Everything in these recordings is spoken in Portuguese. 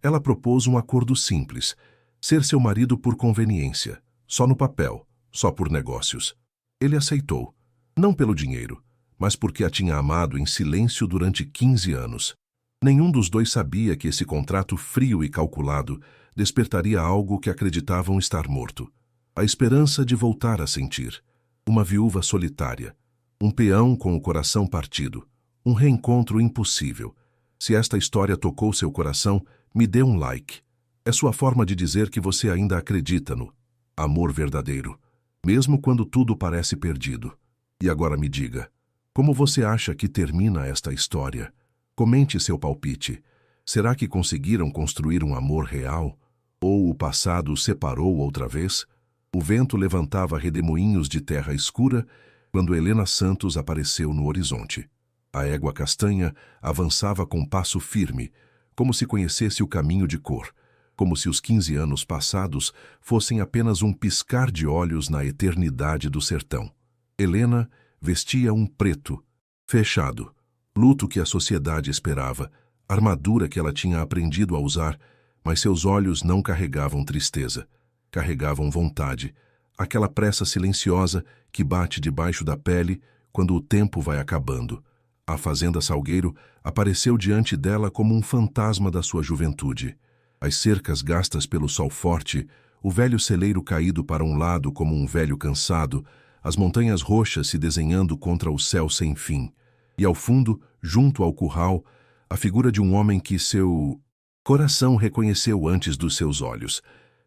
Ela propôs um acordo simples: ser seu marido por conveniência, só no papel, só por negócios. Ele aceitou, não pelo dinheiro, mas porque a tinha amado em silêncio durante 15 anos. Nenhum dos dois sabia que esse contrato frio e calculado despertaria algo que acreditavam estar morto: a esperança de voltar a sentir. Uma viúva solitária, um peão com o coração partido, um reencontro impossível. Se esta história tocou seu coração, me dê um like. É sua forma de dizer que você ainda acredita no amor verdadeiro, mesmo quando tudo parece perdido. E agora me diga, como você acha que termina esta história? Comente seu palpite. Será que conseguiram construir um amor real? Ou o passado os separou outra vez? O vento levantava redemoinhos de terra escura quando Helena Santos apareceu no horizonte. A égua castanha avançava com passo firme, como se conhecesse o caminho de cor, como se os 15 anos passados fossem apenas um piscar de olhos na eternidade do sertão. Helena vestia um preto, fechado, luto que a sociedade esperava, armadura que ela tinha aprendido a usar, mas seus olhos não carregavam tristeza, carregavam vontade, aquela pressa silenciosa que bate debaixo da pele quando o tempo vai acabando. A fazenda Salgueiro apareceu diante dela como um fantasma da sua juventude. As cercas gastas pelo sol forte, o velho celeiro caído para um lado como um velho cansado, as montanhas roxas se desenhando contra o céu sem fim. E ao fundo, junto ao curral, a figura de um homem que seu coração reconheceu antes dos seus olhos.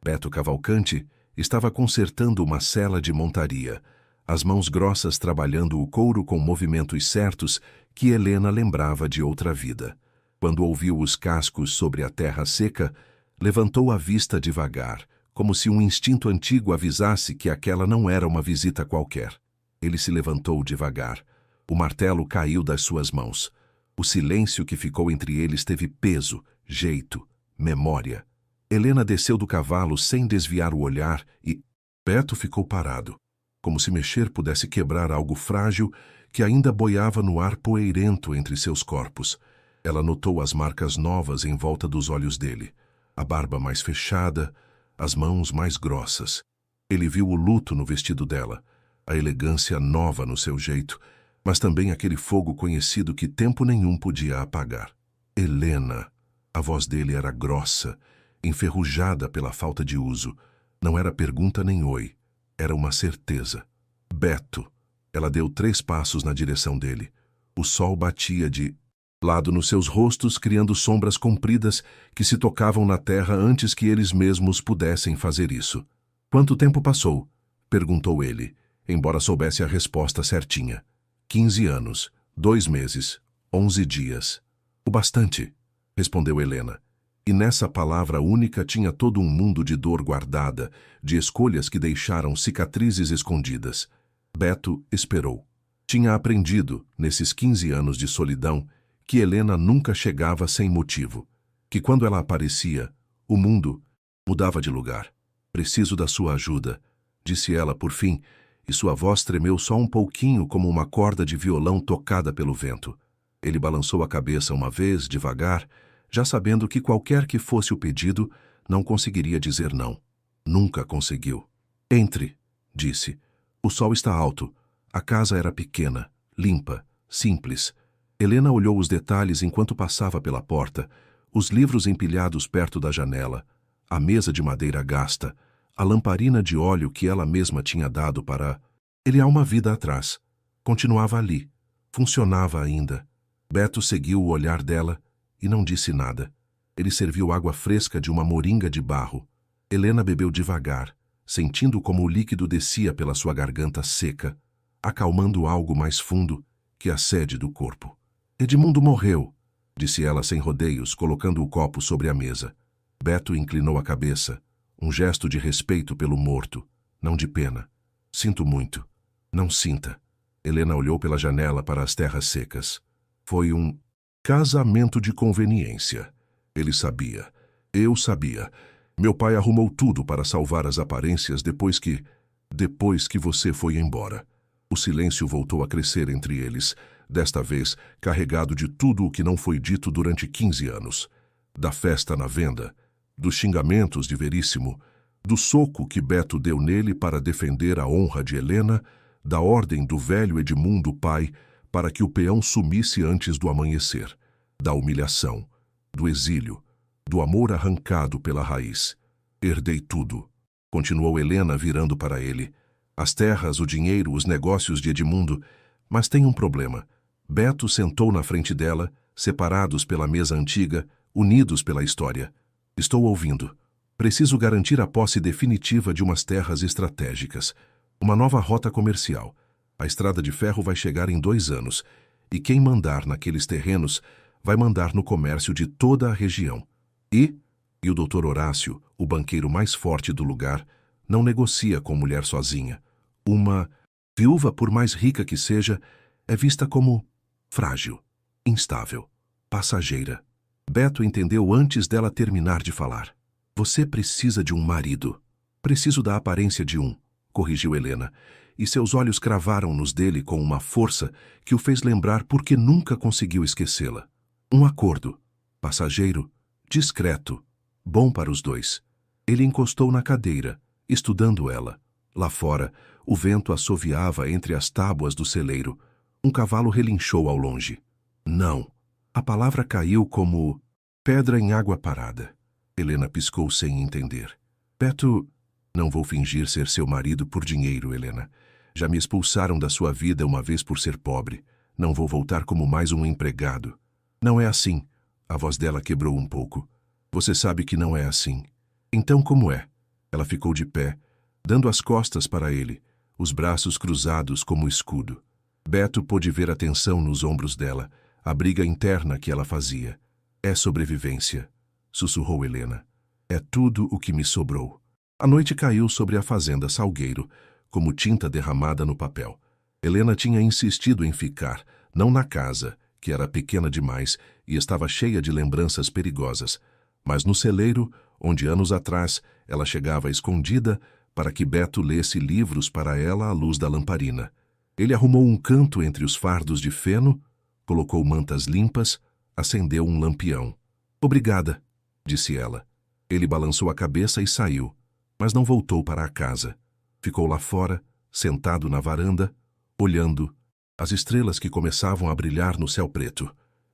Beto Cavalcante estava consertando uma sela de montaria, as mãos grossas trabalhando o couro com movimentos certos que Helena lembrava de outra vida. Quando ouviu os cascos sobre a terra seca, levantou a vista devagar, como se um instinto antigo avisasse que aquela não era uma visita qualquer. Ele se levantou devagar. O martelo caiu das suas mãos. O silêncio que ficou entre eles teve peso, jeito, memória. Helena desceu do cavalo sem desviar o olhar e Beto ficou parado, como se mexer pudesse quebrar algo frágil que ainda boiava no ar poeirento entre seus corpos. Ela notou as marcas novas em volta dos olhos dele, a barba mais fechada, as mãos mais grossas. Ele viu o luto no vestido dela, a elegância nova no seu jeito, mas também aquele fogo conhecido que tempo nenhum podia apagar. Helena. A voz dele era grossa, enferrujada pela falta de uso. Não era pergunta nem oi, era uma certeza. Beto. Ela deu 3 passos na direção dele. O sol batia de lado nos seus rostos, criando sombras compridas que se tocavam na terra antes que eles mesmos pudessem fazer isso. Quanto tempo passou? Perguntou ele, embora soubesse a resposta certinha. 15 anos, 2 meses, 11 dias. O bastante, respondeu Helena. E nessa palavra única tinha todo um mundo de dor guardada, de escolhas que deixaram cicatrizes escondidas. Beto esperou. Tinha aprendido, nesses 15 anos de solidão, que Helena nunca chegava sem motivo, que quando ela aparecia, o mundo mudava de lugar. Preciso da sua ajuda, disse ela por fim, e sua voz tremeu só um pouquinho como uma corda de violão tocada pelo vento. Ele balançou a cabeça uma vez, devagar, já sabendo que qualquer que fosse o pedido, não conseguiria dizer não. Nunca conseguiu. Entre, disse. O sol está alto. A casa era pequena, limpa, simples. Helena olhou os detalhes enquanto passava pela porta, os livros empilhados perto da janela, a mesa de madeira gasta, a lamparina de óleo que ela mesma tinha dado para ele há uma vida atrás. Continuava ali. Funcionava ainda. Beto seguiu o olhar dela e não disse nada. Ele serviu água fresca de uma moringa de barro. Helena bebeu devagar, sentindo como o líquido descia pela sua garganta seca, acalmando algo mais fundo que a sede do corpo. Edmundo morreu, disse ela sem rodeios, colocando o copo sobre a mesa. Beto inclinou a cabeça, um gesto de respeito pelo morto, não de pena. Sinto muito. Não sinta. Helena olhou pela janela para as terras secas. Foi um casamento de conveniência. Ele sabia. Eu sabia. Meu pai arrumou tudo para salvar as aparências depois que você foi embora. O silêncio voltou a crescer entre eles, desta vez carregado de tudo o que não foi dito durante 15 anos. Da festa na venda, dos xingamentos de Veríssimo, do soco que Beto deu nele para defender a honra de Helena, da ordem do velho Edmundo pai para que o peão sumisse antes do amanhecer, da humilhação, do exílio, do amor arrancado pela raiz. Herdei tudo, continuou Helena virando para ele. As terras, o dinheiro, os negócios de Edmundo, mas tem um problema. Beto sentou na frente dela, separados pela mesa antiga, unidos pela história. Estou ouvindo. Preciso garantir a posse definitiva de umas terras estratégicas. Uma nova rota comercial. A estrada de ferro vai chegar em 2 anos, e quem mandar naqueles terrenos vai mandar no comércio de toda a região. E o Dr. Horácio, o banqueiro mais forte do lugar, não negocia com mulher sozinha. Uma viúva, por mais rica que seja, é vista como frágil, instável, passageira. Beto entendeu antes dela terminar de falar. Você precisa de um marido. Preciso da aparência de um, corrigiu Helena, e seus olhos cravaram nos dele com uma força que o fez lembrar por que nunca conseguiu esquecê-la. Um acordo, passageiro, discreto, bom para os dois. Ele encostou na cadeira, estudando ela. Lá fora, o vento assoviava entre as tábuas do celeiro. Um cavalo relinchou ao longe. Não. A palavra caiu como pedra em água parada. Helena piscou sem entender. Beto, não vou fingir ser seu marido por dinheiro, Helena. Já me expulsaram da sua vida uma vez por ser pobre. Não vou voltar como mais um empregado. Não é assim. A voz dela quebrou um pouco. Você sabe que não é assim. Então como é? Ela ficou de pé, dando as costas para ele, os braços cruzados como escudo. Beto pôde ver a tensão nos ombros dela, a briga interna que ela fazia. É sobrevivência, sussurrou Helena. É tudo o que me sobrou. A noite caiu sobre a fazenda Salgueiro, como tinta derramada no papel. Helena tinha insistido em ficar, não na casa, que era pequena demais e estava cheia de lembranças perigosas, mas no celeiro, onde anos atrás ela chegava escondida para que Beto lesse livros para ela à luz da lamparina. Ele arrumou um canto entre os fardos de feno, colocou mantas limpas, acendeu um lampião. Obrigada, disse ela. Ele balançou a cabeça e saiu, mas não voltou para a casa. Ficou lá fora, sentado na varanda, olhando as estrelas que começavam a brilhar no céu preto.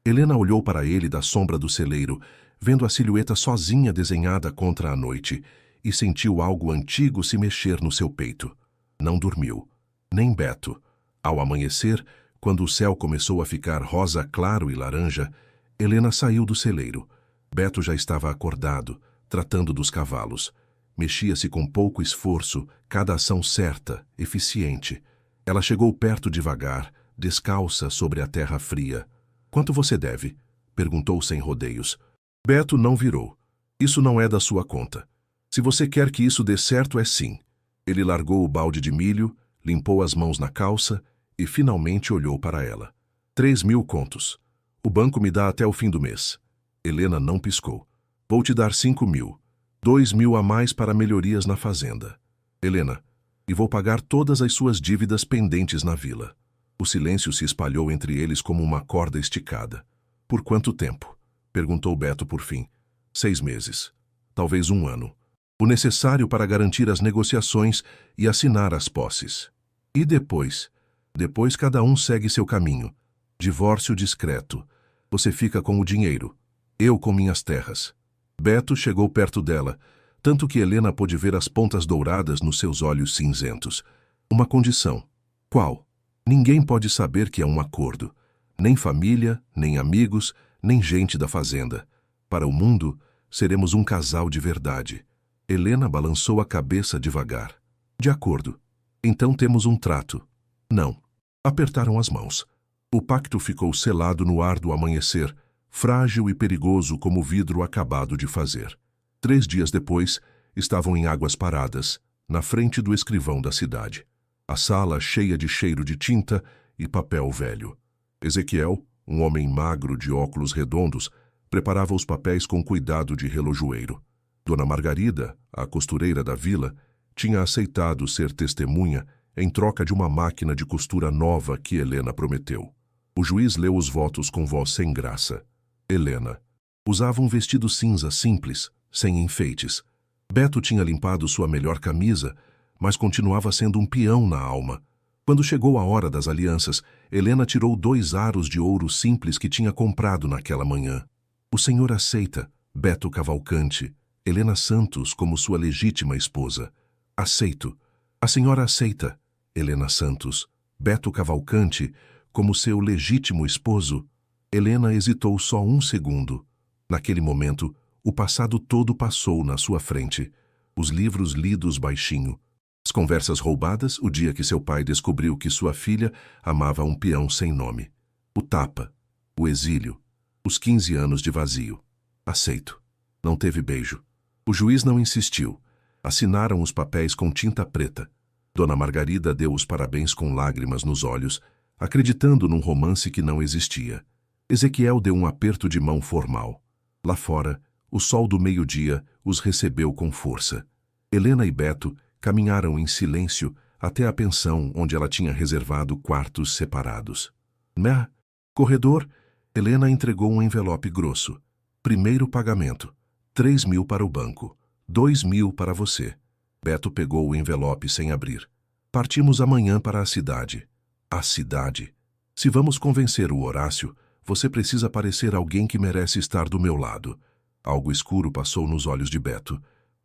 Helena olhou para ele da sombra do celeiro, vendo a silhueta sozinha desenhada contra a noite, e sentiu algo antigo se mexer no seu peito. Não dormiu, nem Beto. Ao amanhecer, quando o céu começou a ficar rosa claro e laranja, Helena saiu do celeiro. Beto já estava acordado, tratando dos cavalos. Mexia-se com pouco esforço, cada ação certa, eficiente. Ela chegou perto devagar, descalça sobre a terra fria. Quanto você deve? Perguntou sem rodeios. Beto não virou. Isso não é da sua conta. Se você quer que isso dê certo, é sim. Ele largou o balde de milho, limpou as mãos na calça e finalmente olhou para ela. 3.000 contos. O banco me dá até o fim do mês. Helena não piscou. Vou te dar 5.000. 2.000 a mais para melhorias na fazenda. Helena, e vou pagar todas as suas dívidas pendentes na vila. O silêncio se espalhou entre eles como uma corda esticada. Por quanto tempo? Perguntou Beto por fim. 6 meses. Talvez 1 ano. O necessário para garantir as negociações e assinar as posses. E depois? Depois cada um segue seu caminho. Divórcio discreto. Você fica com o dinheiro. Eu com minhas terras. Beto chegou perto dela, tanto que Helena pôde ver as pontas douradas nos seus olhos cinzentos. Uma condição. Qual? Ninguém pode saber que é um acordo. Nem família, nem amigos, nem gente da fazenda. Para o mundo, seremos um casal de verdade. Helena balançou a cabeça devagar. De acordo. Então temos um trato. Não. Apertaram as mãos. O pacto ficou selado no ar do amanhecer, frágil e perigoso como o vidro acabado de fazer. 3 dias depois, estavam em Águas Paradas, na frente do escrivão da cidade. A sala cheia de cheiro de tinta e papel velho. Ezequiel, um homem magro de óculos redondos, preparava os papéis com cuidado de relojoeiro. Dona Margarida, a costureira da vila, tinha aceitado ser testemunha em troca de uma máquina de costura nova que Helena prometeu. O juiz leu os votos com voz sem graça. Helena. Usava um vestido cinza simples, sem enfeites. Beto tinha limpado sua melhor camisa, mas continuava sendo um peão na alma. Quando chegou a hora das alianças, Helena tirou 2 aros de ouro simples que tinha comprado naquela manhã. O senhor aceita, Beto Cavalcante, Helena Santos como sua legítima esposa. Aceito. A senhora aceita, Helena Santos, Beto Cavalcante como seu legítimo esposo? Helena hesitou só um segundo. Naquele momento, o passado todo passou na sua frente. Os livros lidos baixinho. As conversas roubadas o dia que seu pai descobriu que sua filha amava um peão sem nome. O tapa. O exílio. Os 15 anos de vazio. Aceito. Não teve beijo. O juiz não insistiu. Assinaram os papéis com tinta preta. Dona Margarida deu os parabéns com lágrimas nos olhos, acreditando num romance que não existia. Ezequiel deu um aperto de mão formal. Lá fora, o sol do meio-dia os recebeu com força. Helena e Beto caminharam em silêncio até a pensão onde ela tinha reservado quartos separados. Na corredor, Helena entregou um envelope grosso. Primeiro pagamento. 3.000 para o banco. 2.000 para você. Beto pegou o envelope sem abrir. Partimos amanhã para a cidade. A cidade. Se vamos convencer o Horácio, você precisa parecer alguém que merece estar do meu lado. Algo escuro passou nos olhos de Beto.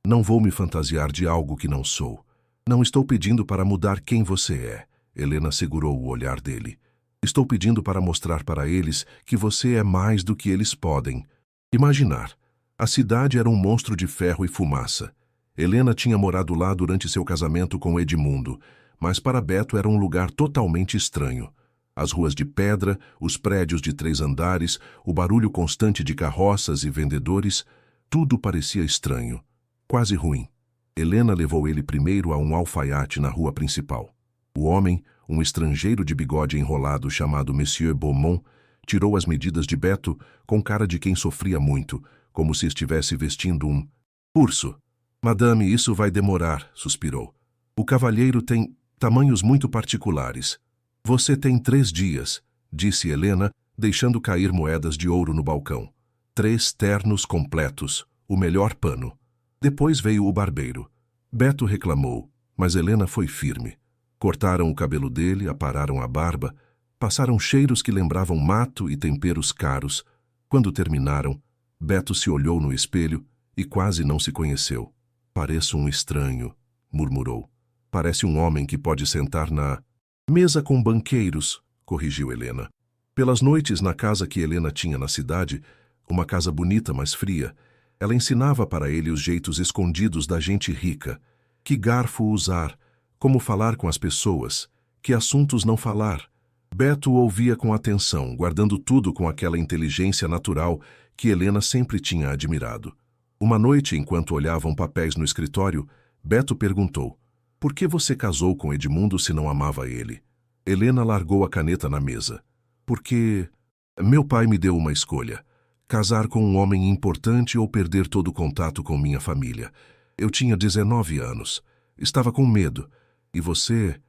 Não vou me fantasiar de algo que não sou. Não estou pedindo para mudar quem você é. Helena segurou o olhar dele. Estou pedindo para mostrar para eles que você é mais do que eles podem imaginar. A cidade era um monstro de ferro e fumaça. Helena tinha morado lá durante seu casamento com Edmundo, mas para Beto era um lugar totalmente estranho. As ruas de pedra, os prédios de 3 andares, o barulho constante de carroças e vendedores, tudo parecia estranho, quase ruim. Helena levou ele primeiro a um alfaiate na rua principal. O homem, um estrangeiro de bigode enrolado chamado Monsieur Beaumont, tirou as medidas de Beto com cara de quem sofria muito, como se estivesse vestindo um urso. Madame, isso vai demorar, suspirou. O cavalheiro tem tamanhos muito particulares. Você tem 3 dias, disse Helena, deixando cair moedas de ouro no balcão. 3 ternos completos, o melhor pano. Depois veio o barbeiro. Beto reclamou, mas Helena foi firme. Cortaram o cabelo dele, apararam a barba, passaram cheiros que lembravam mato e temperos caros. Quando terminaram, Beto se olhou no espelho e quase não se conheceu. Pareço um estranho, murmurou. Parece um homem que pode sentar na mesa com banqueiros, corrigiu Helena. Pelas noites na casa que Helena tinha na cidade, uma casa bonita, mas fria, ela ensinava para ele os jeitos escondidos da gente rica. Que garfo usar, como falar com as pessoas, que assuntos não falar. Beto ouvia com atenção, guardando tudo com aquela inteligência natural que Helena sempre tinha admirado. Uma noite, enquanto olhavam papéis no escritório, Beto perguntou: por que você casou com Edmundo se não amava ele? Helena largou a caneta na mesa. Porque meu pai me deu uma escolha. Casar com um homem importante ou perder todo o contato com minha família. Eu tinha 19 anos. Estava com medo. E você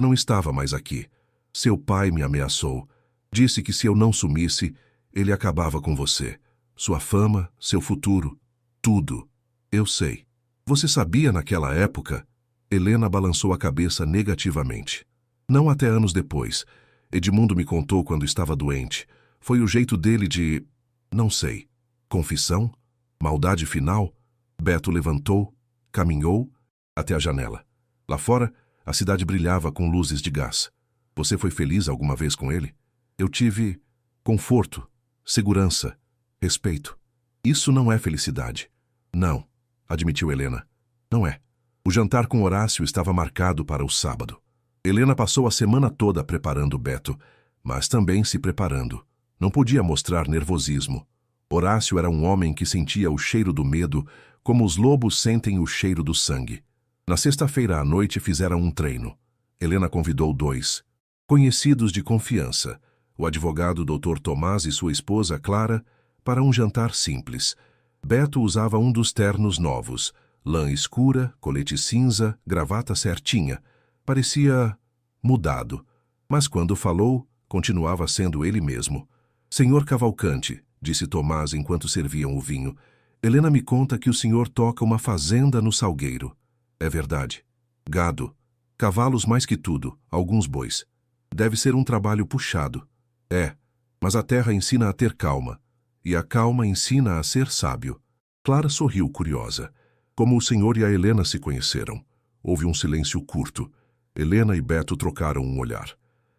não estava mais aqui. Seu pai me ameaçou. Disse que se eu não sumisse, ele acabava com você. Sua fama, seu futuro, tudo. Eu sei. Você sabia naquela época? Helena balançou a cabeça negativamente. Não até anos depois. Edmundo me contou quando estava doente. Foi o jeito dele de... não sei. Confissão? Maldade final? Beto levantou, caminhou até a janela. Lá fora, a cidade brilhava com luzes de gás. Você foi feliz alguma vez com ele? Eu tive conforto, segurança, respeito. Isso não é felicidade. Não, admitiu Helena. Não é. O jantar com Horácio estava marcado para o sábado. Helena passou a semana toda preparando Beto, mas também se preparando. Não podia mostrar nervosismo. Horácio era um homem que sentia o cheiro do medo, como os lobos sentem o cheiro do sangue. Na sexta-feira à noite fizeram um treino. Helena convidou 2 conhecidos de confiança, o advogado Dr. Tomás e sua esposa Clara, para um jantar simples. Beto usava um dos ternos novos, lã escura, colete cinza, gravata certinha. Parecia mudado, mas quando falou, continuava sendo ele mesmo. Senhor Cavalcante, disse Tomás enquanto serviam o vinho. Helena me conta que o senhor toca uma fazenda no Salgueiro. É verdade. Gado, cavalos mais que tudo, alguns bois. Deve ser um trabalho puxado. É, mas a terra ensina a ter calma, e a calma ensina a ser sábio. Clara sorriu curiosa. Como o senhor e a Helena se conheceram? Houve um silêncio curto. Helena e Beto trocaram um olhar.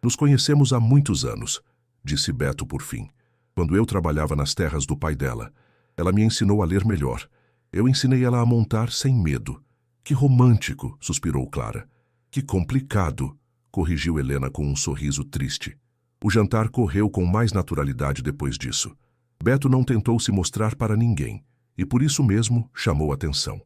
Nos conhecemos há muitos anos, disse Beto por fim. Quando eu trabalhava nas terras do pai dela, ela me ensinou a ler melhor. Eu ensinei ela a montar sem medo. Que romântico, suspirou Clara. Que complicado, corrigiu Helena com um sorriso triste. O jantar correu com mais naturalidade depois disso. Beto não tentou se mostrar para ninguém, e por isso mesmo chamou atenção.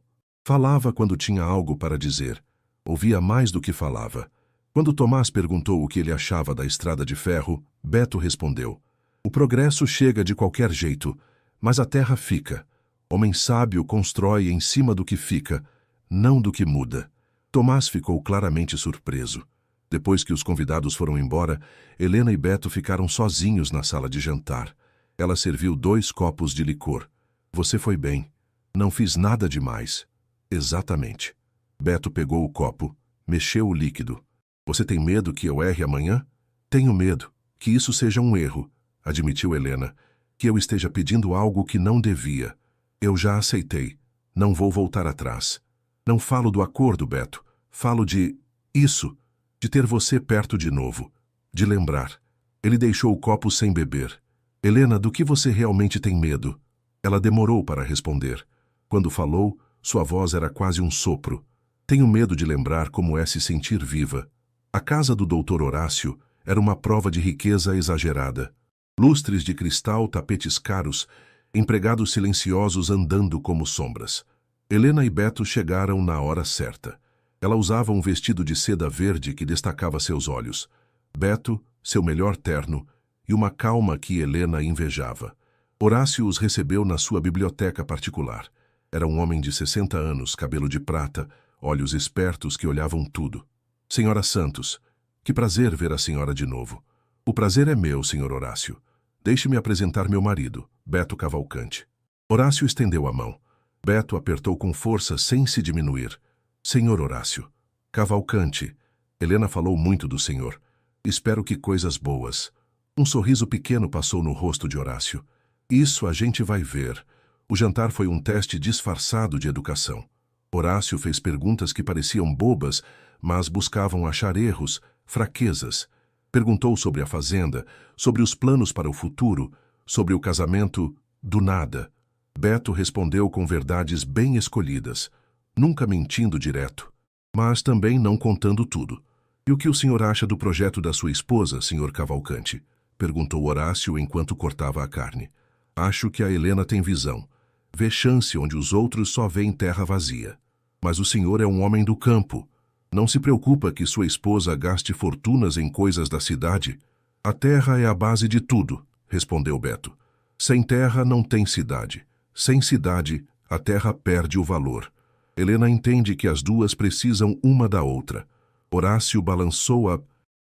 Falava quando tinha algo para dizer. Ouvia mais do que falava. Quando Tomás perguntou o que ele achava da estrada de ferro, Beto respondeu: o progresso chega de qualquer jeito, mas a terra fica. Homem sábio constrói em cima do que fica, não do que muda. Tomás ficou claramente surpreso. Depois que os convidados foram embora, Helena e Beto ficaram sozinhos na sala de jantar. Ela serviu 2 copos de licor. Você foi bem. Não fiz nada demais. Exatamente. Beto pegou o copo, mexeu o líquido. Você tem medo que eu erre amanhã? Tenho medo. Que isso seja um erro, admitiu Helena. Que eu esteja pedindo algo que não devia. Eu já aceitei. Não vou voltar atrás. Não falo do acordo, Beto. Falo de... isso. De ter você perto de novo. De lembrar. Ele deixou o copo sem beber. Helena, do que você realmente tem medo? Ela demorou para responder. Quando falou, sua voz era quase um sopro. Tenho medo de lembrar como é se sentir viva. A casa do Dr. Horácio era uma prova de riqueza exagerada. Lustres de cristal, tapetes caros, empregados silenciosos andando como sombras. Helena e Beto chegaram na hora certa. Ela usava um vestido de seda verde que destacava seus olhos. Beto, seu melhor terno, e uma calma que Helena invejava. Horácio os recebeu na sua biblioteca particular. Era um homem de 60 anos, cabelo de prata, olhos espertos que olhavam tudo. Senhora Santos, que prazer ver a senhora de novo. O prazer é meu, senhor Horácio. Deixe-me apresentar meu marido, Beto Cavalcante. Horácio estendeu a mão. Beto apertou com força sem se diminuir. Senhor Horácio. Cavalcante. Helena falou muito do senhor. Espero que coisas boas. Um sorriso pequeno passou no rosto de Horácio. Isso a gente vai ver. O jantar foi um teste disfarçado de educação. Horácio fez perguntas que pareciam bobas, mas buscavam achar erros, fraquezas. Perguntou sobre a fazenda, sobre os planos para o futuro, sobre o casamento do nada. Beto respondeu com verdades bem escolhidas, nunca mentindo direto, mas também não contando tudo. E o que o senhor acha do projeto da sua esposa, senhor Cavalcante? Perguntou Horácio enquanto cortava a carne. Acho que a Helena tem visão. Vê chance onde os outros só veem terra vazia. Mas o senhor é um homem do campo. Não se preocupa que sua esposa gaste fortunas em coisas da cidade? A terra é a base de tudo, respondeu Beto. Sem terra não tem cidade. Sem cidade, a terra perde o valor. Helena entende que as duas precisam uma da outra. Horácio balançou a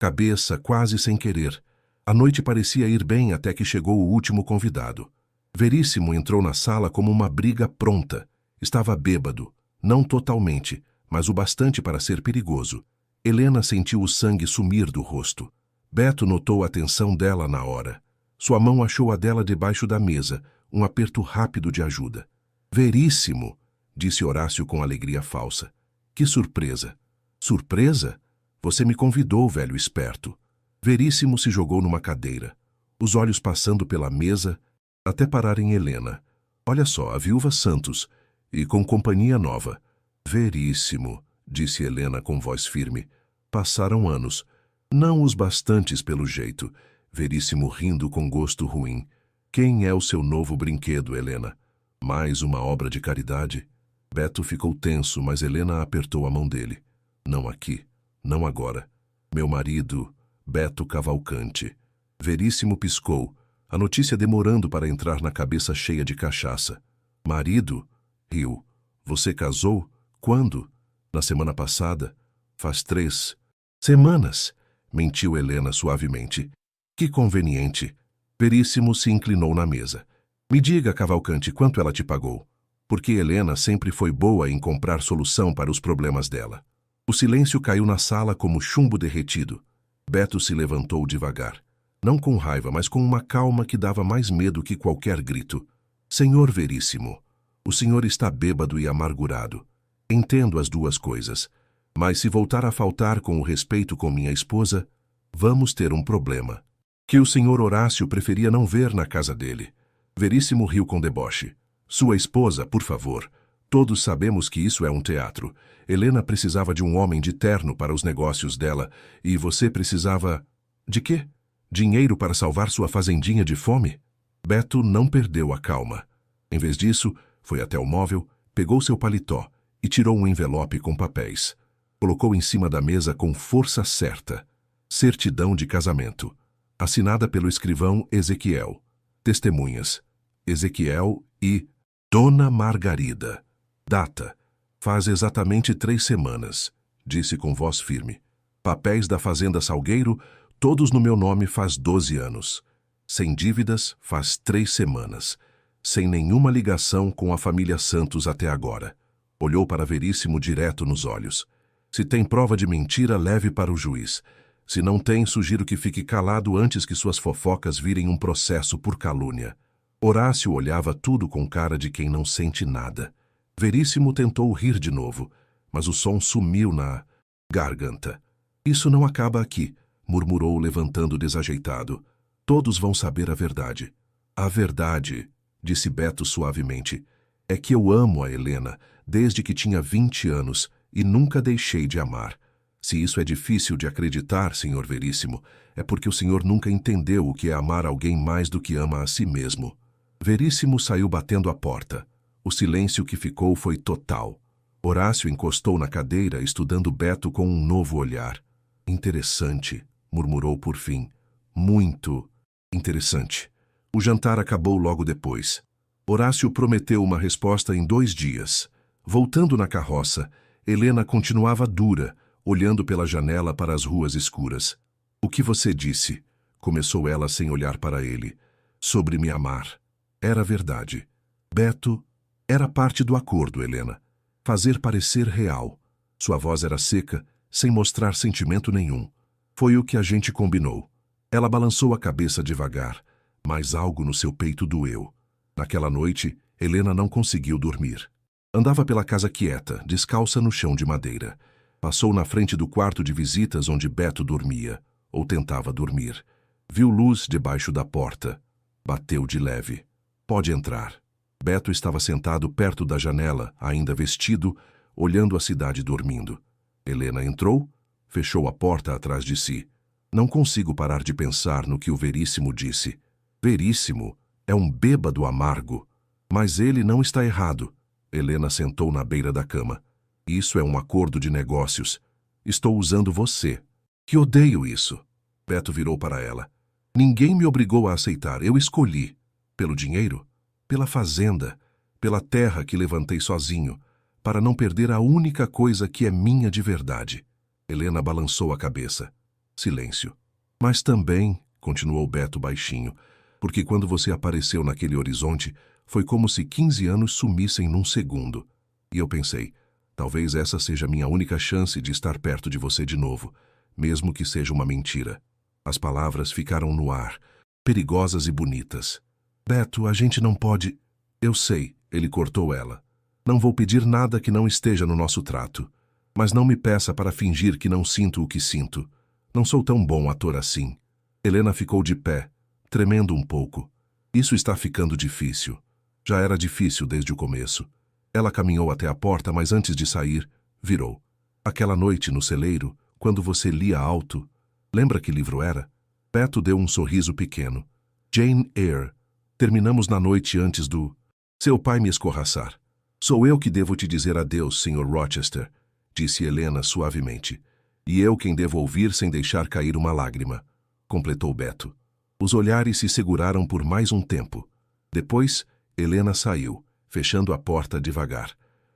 cabeça quase sem querer. A noite parecia ir bem até que chegou o último convidado. Veríssimo entrou na sala como uma briga pronta. Estava bêbado, não totalmente, mas o bastante para ser perigoso. Helena sentiu o sangue sumir do rosto. Beto notou a tensão dela na hora. Sua mão achou a dela debaixo da mesa, um aperto rápido de ajuda. Veríssimo, disse Horácio com alegria falsa. Que surpresa! Surpresa? Você me convidou, velho esperto. Veríssimo se jogou numa cadeira, os olhos passando pela mesa até parar em Helena. Olha só, a viúva Santos, e com companhia nova. Veríssimo, disse Helena com voz firme. Passaram anos, não os bastantes pelo jeito. Veríssimo rindo com gosto ruim. Quem é o seu novo brinquedo, Helena? Mais uma obra de caridade? Beto ficou tenso, mas Helena apertou a mão dele. Não aqui, não agora. Meu marido, Beto Cavalcante. Veríssimo piscou, a notícia demorando para entrar na cabeça cheia de cachaça. Marido? Riu. Você casou? Quando? Na semana passada. Faz 3 semanas, mentiu Helena suavemente. Que conveniente. Veríssimo se inclinou na mesa. Me diga, Cavalcante, quanto ela te pagou? Porque Helena sempre foi boa em comprar solução para os problemas dela. O silêncio caiu na sala como chumbo derretido. Beto se levantou devagar. Não com raiva, mas com uma calma que dava mais medo que qualquer grito. Senhor Veríssimo, o senhor está bêbado e amargurado. Entendo as duas coisas. Mas se voltar a faltar com o respeito com minha esposa, vamos ter um problema. Que o senhor Horácio preferia não ver na casa dele. Veríssimo riu com deboche. Sua esposa, por favor. Todos sabemos que isso é um teatro. Helena precisava de um homem de terno para os negócios dela, e você precisava... De quê? Dinheiro para salvar sua fazendinha de fome? Beto não perdeu a calma. Em vez disso, foi até o móvel, pegou seu paletó e tirou um envelope com papéis. Colocou em cima da mesa com força certa. Certidão de casamento. Assinada pelo escrivão Ezequiel. Testemunhas. Ezequiel e Dona Margarida. Data. Faz exatamente 3 semanas, disse com voz firme. Papéis da Fazenda Salgueiro, todos no meu nome faz 12 anos. Sem dívidas, faz 3 semanas. Sem nenhuma ligação com a família Santos até agora. Olhou para Veríssimo direto nos olhos. Se tem prova de mentira, leve para o juiz. Se não tem, sugiro que fique calado antes que suas fofocas virem um processo por calúnia. Horácio olhava tudo com cara de quem não sente nada. Veríssimo tentou rir de novo, mas o som sumiu na garganta. Isso não acaba aqui, murmurou levantando desajeitado. Todos vão saber a verdade. A verdade, disse Beto suavemente, é que eu amo a Helena desde que tinha 20 anos e nunca deixei de amar. Se isso é difícil de acreditar, senhor Veríssimo, é porque o senhor nunca entendeu o que é amar alguém mais do que ama a si mesmo. Veríssimo saiu batendo a porta. O silêncio que ficou foi total. Horácio encostou na cadeira, estudando Beto com um novo olhar. Interessante, murmurou por fim. Muito interessante. O jantar acabou logo depois. Horácio prometeu uma resposta em 2 dias. Voltando na carroça, Helena continuava dura, olhando pela janela para as ruas escuras. O que você disse? Começou ela sem olhar para ele. Sobre me amar. Era verdade. Beto, era parte do acordo, Helena. Fazer parecer real. Sua voz era seca, sem mostrar sentimento nenhum. Foi o que a gente combinou. Ela balançou a cabeça devagar, mas algo no seu peito doeu. Naquela noite, Helena não conseguiu dormir. Andava pela casa quieta, descalça no chão de madeira. Passou na frente do quarto de visitas onde Beto dormia, ou tentava dormir. Viu luz debaixo da porta. Bateu de leve. Pode entrar. Beto estava sentado perto da janela, ainda vestido, olhando a cidade dormindo. Helena entrou, fechou a porta atrás de si. Não consigo parar de pensar no que o Veríssimo disse. Veríssimo é um bêbado amargo. Mas ele não está errado. Helena sentou na beira da cama. Isso é um acordo de negócios. Estou usando você. Que odeio isso. Beto virou para ela. Ninguém me obrigou a aceitar. Eu escolhi. Pelo dinheiro? Pela fazenda. Pela terra que levantei sozinho. Para não perder a única coisa que é minha de verdade. Helena balançou a cabeça. Silêncio. Mas também, continuou Beto baixinho, porque quando você apareceu naquele horizonte, foi como se 15 anos sumissem num segundo. E eu pensei, talvez essa seja a minha única chance de estar perto de você de novo, mesmo que seja uma mentira. As palavras ficaram no ar, perigosas e bonitas. Beto, a gente não pode... Eu sei, ele cortou ela. Não vou pedir nada que não esteja no nosso trato. Mas não me peça para fingir que não sinto o que sinto. Não sou tão bom ator assim. Helena ficou de pé, tremendo um pouco. Isso está ficando difícil. Já era difícil desde o começo. Ela caminhou até a porta, mas antes de sair, virou. Aquela noite no celeiro, quando você lia alto... Lembra que livro era? Beto deu um sorriso pequeno. Jane Eyre. Terminamos na noite antes do... Seu pai me escorraçar. Sou eu que devo te dizer adeus, Sr. Rochester, disse Helena suavemente. E eu quem devo ouvir sem deixar cair uma lágrima, completou Beto. Os olhares se seguraram por mais um tempo. Depois, Helena saiu, fechando a porta devagar.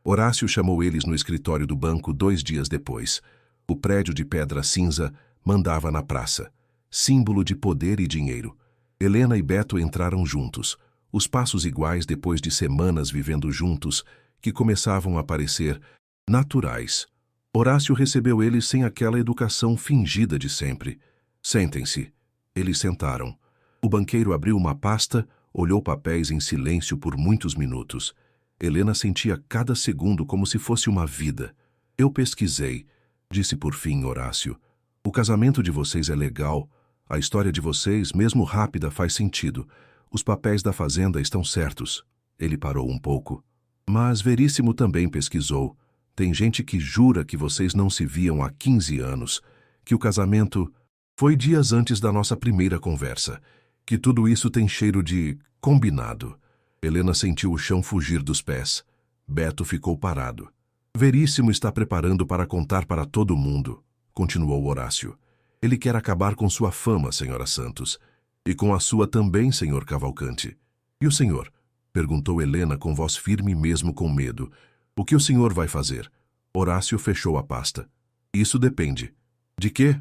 Horácio chamou eles no escritório do banco 2 dias depois. O prédio de pedra cinza mandava na praça. Símbolo de poder e dinheiro. Helena e Beto entraram juntos. Os passos iguais depois de semanas vivendo juntos, que começavam a parecer naturais. Horácio recebeu eles sem aquela educação fingida de sempre. Sentem-se. Eles sentaram. O banqueiro abriu uma pasta, olhou papéis em silêncio por muitos minutos. Helena sentia cada segundo como se fosse uma vida. Eu pesquisei, disse por fim Horácio. O casamento de vocês é legal. A história de vocês, mesmo rápida, faz sentido. Os papéis da fazenda estão certos. Ele parou um pouco. Mas Veríssimo também pesquisou. Tem gente que jura que vocês não se viam há 15 anos, que o casamento foi dias antes da nossa primeira conversa, que tudo isso tem cheiro de combinado. Helena sentiu o chão fugir dos pés. Beto ficou parado. Veríssimo está preparando para contar para todo mundo, continuou Horácio. Ele quer acabar com sua fama, senhora Santos, e com a sua também, senhor Cavalcante. E o senhor? Perguntou Helena com voz firme mesmo com medo. O que o senhor vai fazer? Horácio fechou a pasta. Isso depende. De quê?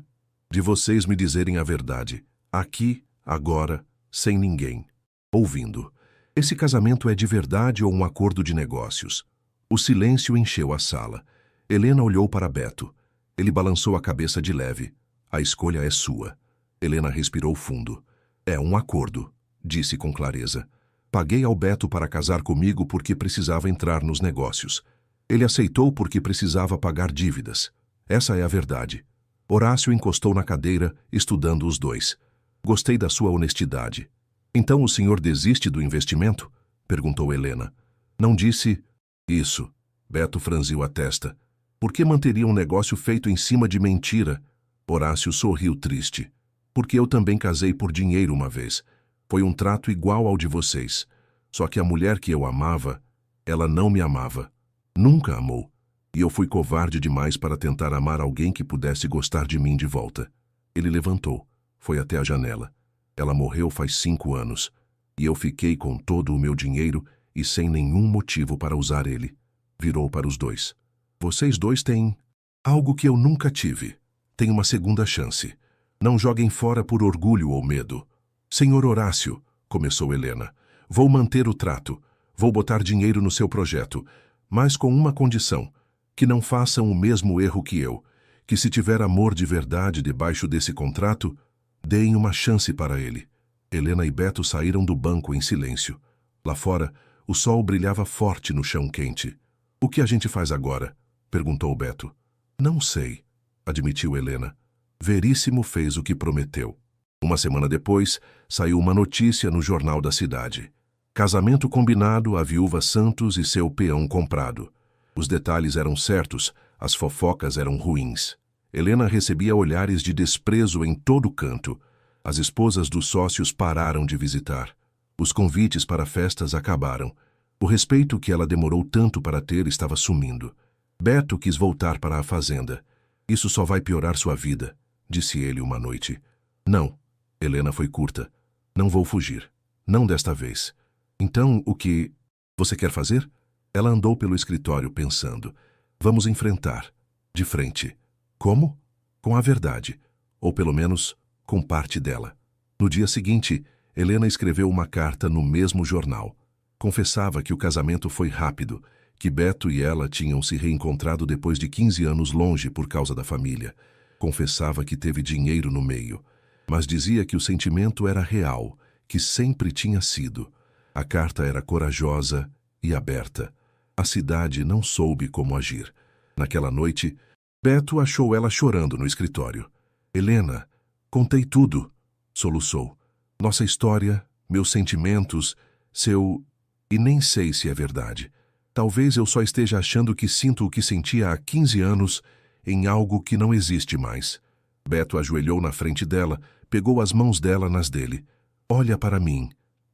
De vocês me dizerem a verdade. Aqui, agora, sem ninguém. Ouvindo. Esse casamento é de verdade ou um acordo de negócios? O silêncio encheu a sala. Helena olhou para Beto. Ele balançou a cabeça de leve. A escolha é sua. Helena respirou fundo. É um acordo, disse com clareza. Paguei ao Beto para casar comigo porque precisava entrar nos negócios. Ele aceitou porque precisava pagar dívidas. Essa é a verdade. Horácio encostou na cadeira, estudando os dois. Gostei da sua honestidade. Então o senhor desiste do investimento? Perguntou Helena. Não disse isso. Beto franziu a testa. Por que manteria um negócio feito em cima de mentira? Horácio sorriu triste. Porque eu também casei por dinheiro uma vez. Foi um trato igual ao de vocês. Só que a mulher que eu amava, ela não me amava. Nunca amou. E eu fui covarde demais para tentar amar alguém que pudesse gostar de mim de volta. Ele levantou. Foi até a janela. Ela morreu faz 5 anos. E eu fiquei com todo o meu dinheiro e sem nenhum motivo para usar ele. Virou para os dois. Vocês dois têm algo que eu nunca tive. Tem uma segunda chance. Não joguem fora por orgulho ou medo. Senhor Horácio, começou Helena, vou manter o trato. Vou botar dinheiro no seu projeto, mas com uma condição. Que não façam o mesmo erro que eu. Que se tiver amor de verdade debaixo desse contrato, deem uma chance para ele. Helena e Beto saíram do banco em silêncio. Lá fora, o sol brilhava forte no chão quente. O que a gente faz agora? Perguntou Beto. Não sei, admitiu Helena. Veríssimo fez o que prometeu. Uma semana depois, saiu uma notícia no jornal da cidade. Casamento combinado, a viúva Santos e seu peão comprado. Os detalhes eram certos, as fofocas eram ruins. Helena recebia olhares de desprezo em todo canto. As esposas dos sócios pararam de visitar. Os convites para festas acabaram. O respeito que ela demorou tanto para ter estava sumindo. Beto quis voltar para a fazenda. Isso só vai piorar sua vida, disse ele uma noite. Não, Helena foi curta. Não vou fugir. Não desta vez. Então, o que você quer fazer? Ela andou pelo escritório pensando. Vamos enfrentar. De frente. Como? Com a verdade. Ou pelo menos, com parte dela. No dia seguinte, Helena escreveu uma carta no mesmo jornal. Confessava que o casamento foi rápido, que Beto e ela tinham se reencontrado depois de 15 anos longe por causa da família. Confessava que teve dinheiro no meio, mas dizia que o sentimento era real, que sempre tinha sido. A carta era corajosa e aberta. A cidade não soube como agir. Naquela noite, Beto achou ela chorando no escritório. Helena, contei tudo, soluçou. Nossa história, meus sentimentos, seu... E nem sei se é verdade. Talvez eu só esteja achando que sinto o que sentia há 15 anos em algo que não existe mais. Beto ajoelhou na frente dela, pegou as mãos dela nas dele. Olha para mim,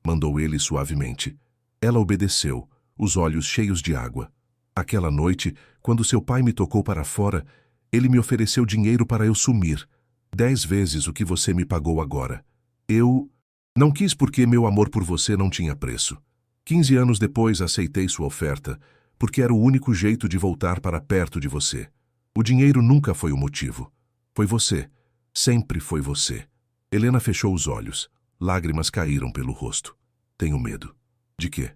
mandou ele suavemente. Ela obedeceu, os olhos cheios de água. Aquela noite, quando seu pai me tocou para fora, ele me ofereceu dinheiro para eu sumir. 10 vezes o que você me pagou agora. Eu não quis porque meu amor por você não tinha preço. 15 anos depois aceitei sua oferta, porque era o único jeito de voltar para perto de você. O dinheiro nunca foi o motivo. Foi você. Sempre foi você. Helena fechou os olhos. Lágrimas caíram pelo rosto. Tenho medo. De quê?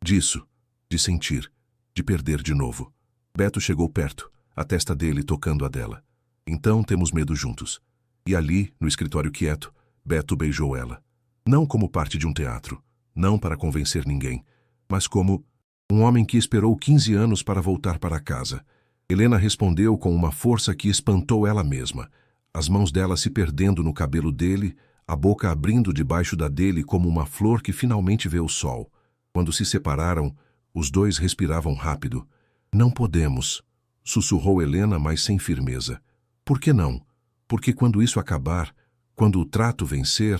Disso. De sentir. De perder de novo. Beto chegou perto, a testa dele tocando a dela. Então temos medo juntos. E ali, no escritório quieto, Beto beijou ela. Não como parte de um teatro, não para convencer ninguém, mas como um homem que esperou 15 anos para voltar para casa. Helena respondeu com uma força que espantou ela mesma, as mãos dela se perdendo no cabelo dele, a boca abrindo debaixo da dele como uma flor que finalmente vê o sol. Quando se separaram, os dois respiravam rápido. Não podemos, sussurrou Helena, mas sem firmeza. Por que não? Porque quando isso acabar, quando o trato vencer,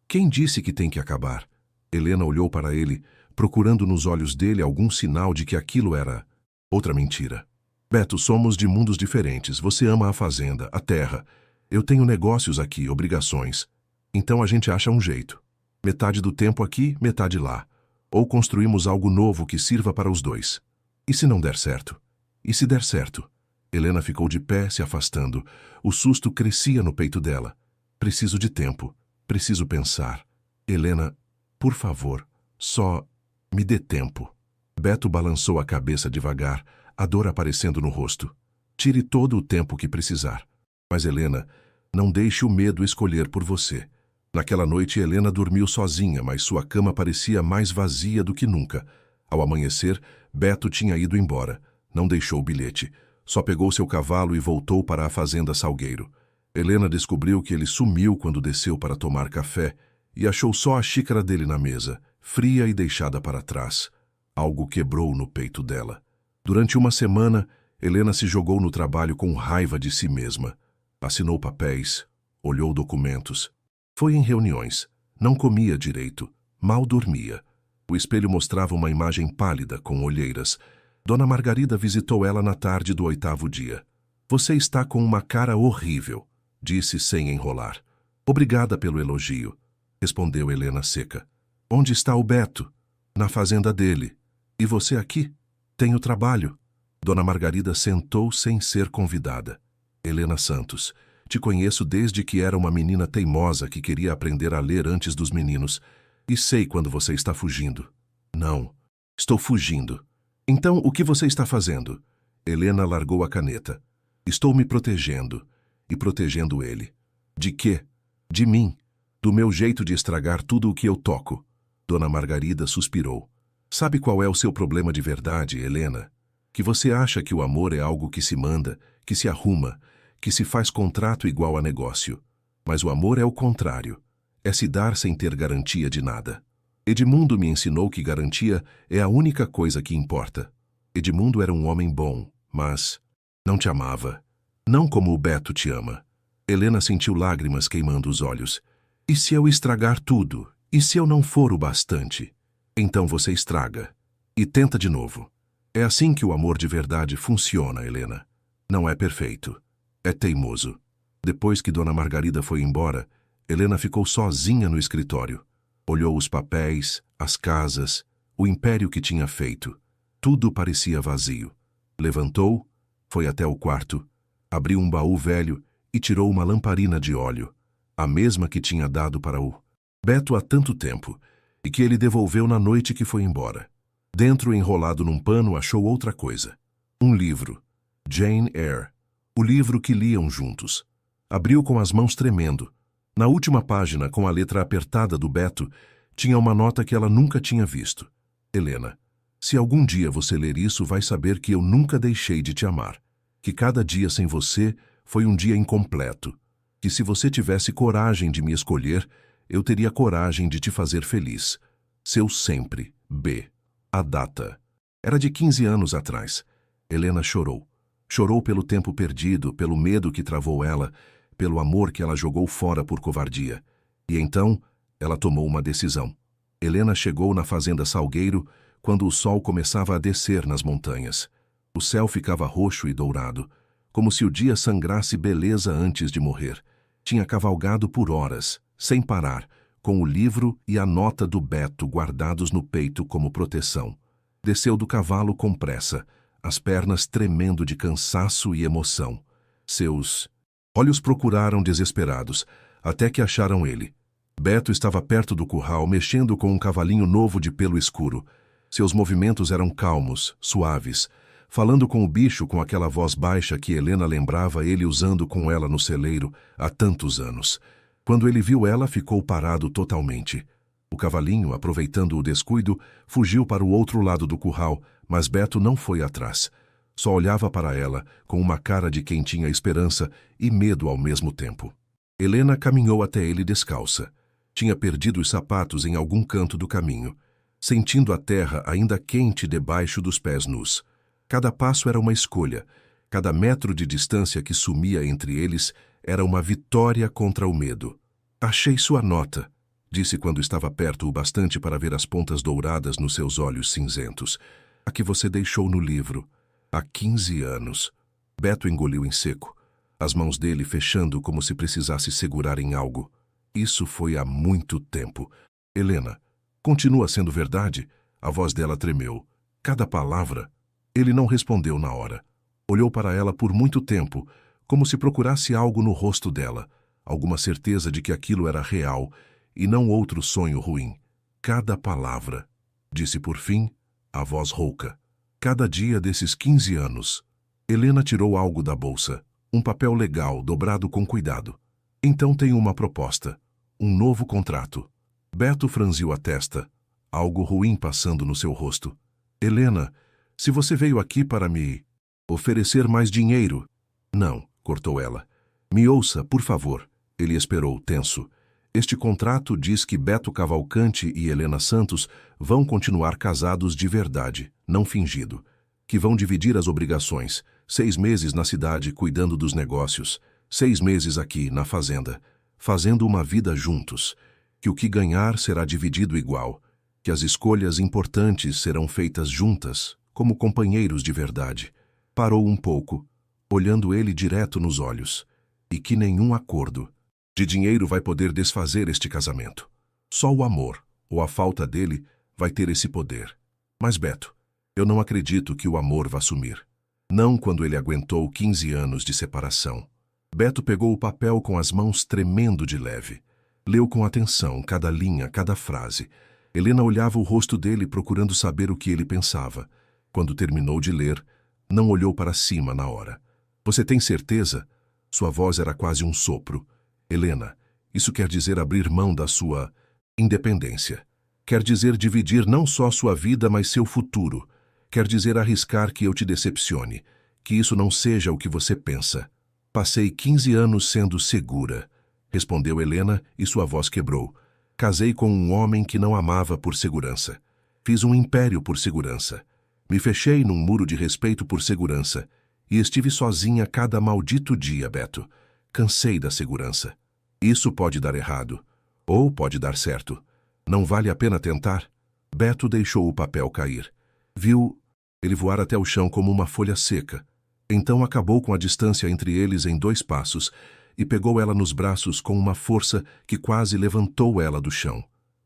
quem disse que tem que acabar? Helena olhou para ele, procurando nos olhos dele algum sinal de que aquilo era outra mentira. Beto, somos de mundos diferentes. Você ama a fazenda, a terra. Eu tenho negócios aqui, obrigações. Então a gente acha um jeito. Metade do tempo aqui, metade lá. Ou construímos algo novo que sirva para os dois. E se não der certo? E se der certo? Helena ficou de pé, se afastando. O susto crescia no peito dela. Preciso de tempo. Preciso pensar. Helena, por favor, só me dê tempo. Beto balançou a cabeça devagar, a dor aparecendo no rosto. Tire todo o tempo que precisar. Mas, Helena, não deixe o medo escolher por você. Naquela noite, Helena dormiu sozinha, mas sua cama parecia mais vazia do que nunca. Ao amanhecer, Beto tinha ido embora. Não deixou o bilhete. Só pegou seu cavalo e voltou para a fazenda Salgueiro. Helena descobriu que ele sumiu quando desceu para tomar café e achou só a xícara dele na mesa, fria e deixada para trás. Algo quebrou no peito dela. Durante uma semana, Helena se jogou no trabalho com raiva de si mesma. Assinou papéis, olhou documentos. Foi em reuniões. Não comia direito. Mal dormia. O espelho mostrava uma imagem pálida, com olheiras. Dona Margarida visitou ela na tarde do 8º dia. Você está com uma cara horrível, disse sem enrolar. Obrigada pelo elogio, respondeu Helena seca. Onde está o Beto? Na fazenda dele. E você aqui? Tenho trabalho. Dona Margarida sentou sem ser convidada. Helena Santos, te conheço desde que era uma menina teimosa que queria aprender a ler antes dos meninos. E sei quando você está fugindo. Não, estou fugindo. Então, o que você está fazendo? Helena largou a caneta. Estou me protegendo. E protegendo ele. De quê? De mim. Do meu jeito de estragar tudo o que eu toco. Dona Margarida suspirou. Sabe qual é o seu problema de verdade, Helena? Que você acha que o amor é algo que se manda, que se arruma, que se faz contrato igual a negócio. Mas o amor é o contrário. É se dar sem ter garantia de nada. Edmundo me ensinou que garantia é a única coisa que importa. Edmundo era um homem bom, mas não te amava. Não como o Beto te ama. Helena sentiu lágrimas queimando os olhos. E se eu estragar tudo? E se eu não for o bastante? Então você estraga. E tenta de novo. É assim que o amor de verdade funciona, Helena. Não é perfeito. É teimoso. Depois que Dona Margarida foi embora, Helena ficou sozinha no escritório. Olhou os papéis, as casas, o império que tinha feito. Tudo parecia vazio. Levantou, foi até o quarto, abriu um baú velho e tirou uma lamparina de óleo, a mesma que tinha dado para o Beto há tanto tempo e que ele devolveu na noite que foi embora. Dentro, enrolado num pano, achou outra coisa. Um livro. Jane Eyre. O livro que liam juntos. Abriu com as mãos tremendo. Na última página, com a letra apertada do Beto, tinha uma nota que ela nunca tinha visto. Helena, se algum dia você ler isso, vai saber que eu nunca deixei de te amar. Que cada dia sem você foi um dia incompleto. Que se você tivesse coragem de me escolher, eu teria coragem de te fazer feliz. Seu sempre, B. A data. Era de 15 anos atrás. Helena chorou. Chorou pelo tempo perdido, pelo medo que travou ela, pelo amor que ela jogou fora por covardia. E então, ela tomou uma decisão. Helena chegou na fazenda Salgueiro quando o sol começava a descer nas montanhas. O céu ficava roxo e dourado, como se o dia sangrasse beleza antes de morrer. Tinha cavalgado por horas, sem parar, com o livro e a nota do Beto guardados no peito como proteção. Desceu do cavalo com pressa, as pernas tremendo de cansaço e emoção. Seus olhos procuraram desesperados, até que acharam ele. Beto estava perto do curral, mexendo com um cavalinho novo de pelo escuro. Seus movimentos eram calmos, suaves, falando com o bicho com aquela voz baixa que Helena lembrava ele usando com ela no celeiro há tantos anos. Quando ele viu ela, ficou parado totalmente. O cavalinho, aproveitando o descuido, fugiu para o outro lado do curral, mas Beto não foi atrás. Só olhava para ela, com uma cara de quem tinha esperança e medo ao mesmo tempo. Helena caminhou até ele descalça. Tinha perdido os sapatos em algum canto do caminho, sentindo a terra ainda quente debaixo dos pés nus. Cada passo era uma escolha. Cada metro de distância que sumia entre eles era uma vitória contra o medo. "Achei sua nota", disse quando estava perto o bastante para ver as pontas douradas nos seus olhos cinzentos. "A que você deixou no livro. Há 15 anos. Beto engoliu em seco, as mãos dele fechando como se precisasse segurar em algo. "Isso foi há muito tempo. Helena, continua sendo verdade?" A voz dela tremeu. "Cada palavra?" Ele não respondeu na hora. Olhou para ela por muito tempo, como se procurasse algo no rosto dela, alguma certeza de que aquilo era real e não outro sonho ruim. "Cada palavra", disse por fim, a voz rouca. "Cada dia desses 15 anos." Helena tirou algo da bolsa, um papel legal dobrado com cuidado. "Então tenho uma proposta. Um novo contrato." Beto franziu a testa, algo ruim passando no seu rosto. "Helena, se você veio aqui para me oferecer mais dinheiro..." "Não", cortou ela. "Me ouça, por favor." Ele esperou, tenso. "Este contrato diz que Beto Cavalcante e Helena Santos vão continuar casados de verdade, não fingido. Que vão dividir as obrigações, 6 meses na cidade cuidando dos negócios, 6 meses aqui na fazenda, fazendo uma vida juntos. Que o que ganhar será dividido igual. Que as escolhas importantes serão feitas juntas, como companheiros de verdade." Parou um pouco, olhando ele direto nos olhos. "E que nenhum acordo de dinheiro vai poder desfazer este casamento. Só o amor, ou a falta dele, vai ter esse poder. Mas, Beto, eu não acredito que o amor vá sumir. Não quando ele aguentou 15 anos de separação." Beto pegou o papel com as mãos tremendo de leve. Leu com atenção cada linha, cada frase. Helena olhava o rosto dele procurando saber o que ele pensava. Quando terminou de ler, não olhou para cima na hora. "Você tem certeza?" Sua voz era quase um sopro. "Helena, isso quer dizer abrir mão da sua independência. Quer dizer dividir não só sua vida, mas seu futuro. Quer dizer arriscar que eu te decepcione, que isso não seja o que você pensa." "Passei 15 anos sendo segura", respondeu Helena e sua voz quebrou. "Casei com um homem que não amava por segurança. Fiz um império por segurança. Me fechei num muro de respeito por segurança. E estive sozinha cada maldito dia, Beto. Cansei da segurança. Isso pode dar errado. Ou pode dar certo. Não vale a pena tentar?" Beto deixou o papel cair. Viu ele voar até o chão como uma folha seca. Então acabou com a distância entre eles em 2 passos e pegou ela nos braços com uma força que quase levantou ela do chão.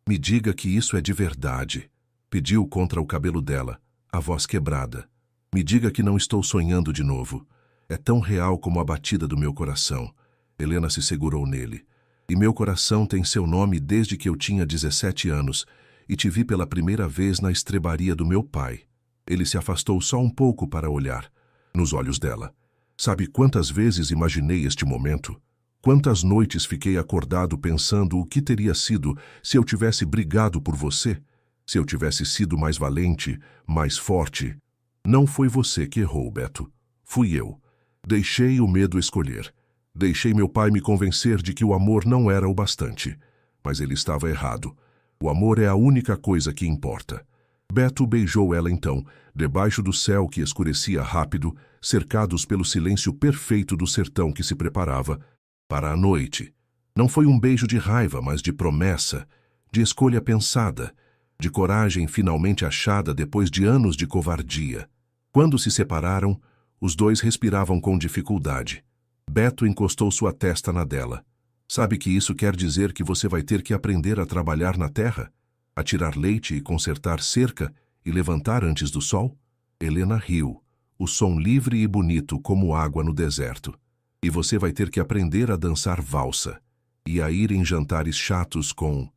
"Me diga que isso é de verdade", pediu contra o cabelo dela, a voz quebrada. "Me diga que não estou sonhando de novo. É tão real como a batida do meu coração." Helena se segurou nele. "E meu coração tem seu nome desde que eu tinha 17 anos e te vi pela primeira vez na estrebaria do meu pai." Ele se afastou só um pouco para olhar nos olhos dela. "Sabe quantas vezes imaginei este momento? Quantas noites fiquei acordado pensando o que teria sido se eu tivesse brigado por você? Se eu tivesse sido mais valente, mais forte?" "Não foi você que errou, Beto. Fui eu. Deixei o medo escolher. Deixei meu pai me convencer de que o amor não era o bastante. Mas ele estava errado. O amor é a única coisa que importa." Beto beijou ela então, debaixo do céu que escurecia rápido, cercados pelo silêncio perfeito do sertão que se preparava para a noite. Não foi um beijo de raiva, mas de promessa, de escolha pensada, de coragem finalmente achada depois de anos de covardia. Quando se separaram, os dois respiravam com dificuldade. Beto encostou sua testa na dela. "Sabe que isso quer dizer que você vai ter que aprender a trabalhar na terra? A tirar leite e consertar cerca e levantar antes do sol?" Helena riu, o som livre e bonito como água no deserto. "E você vai ter que aprender a dançar valsa." e a ir em jantares chatos com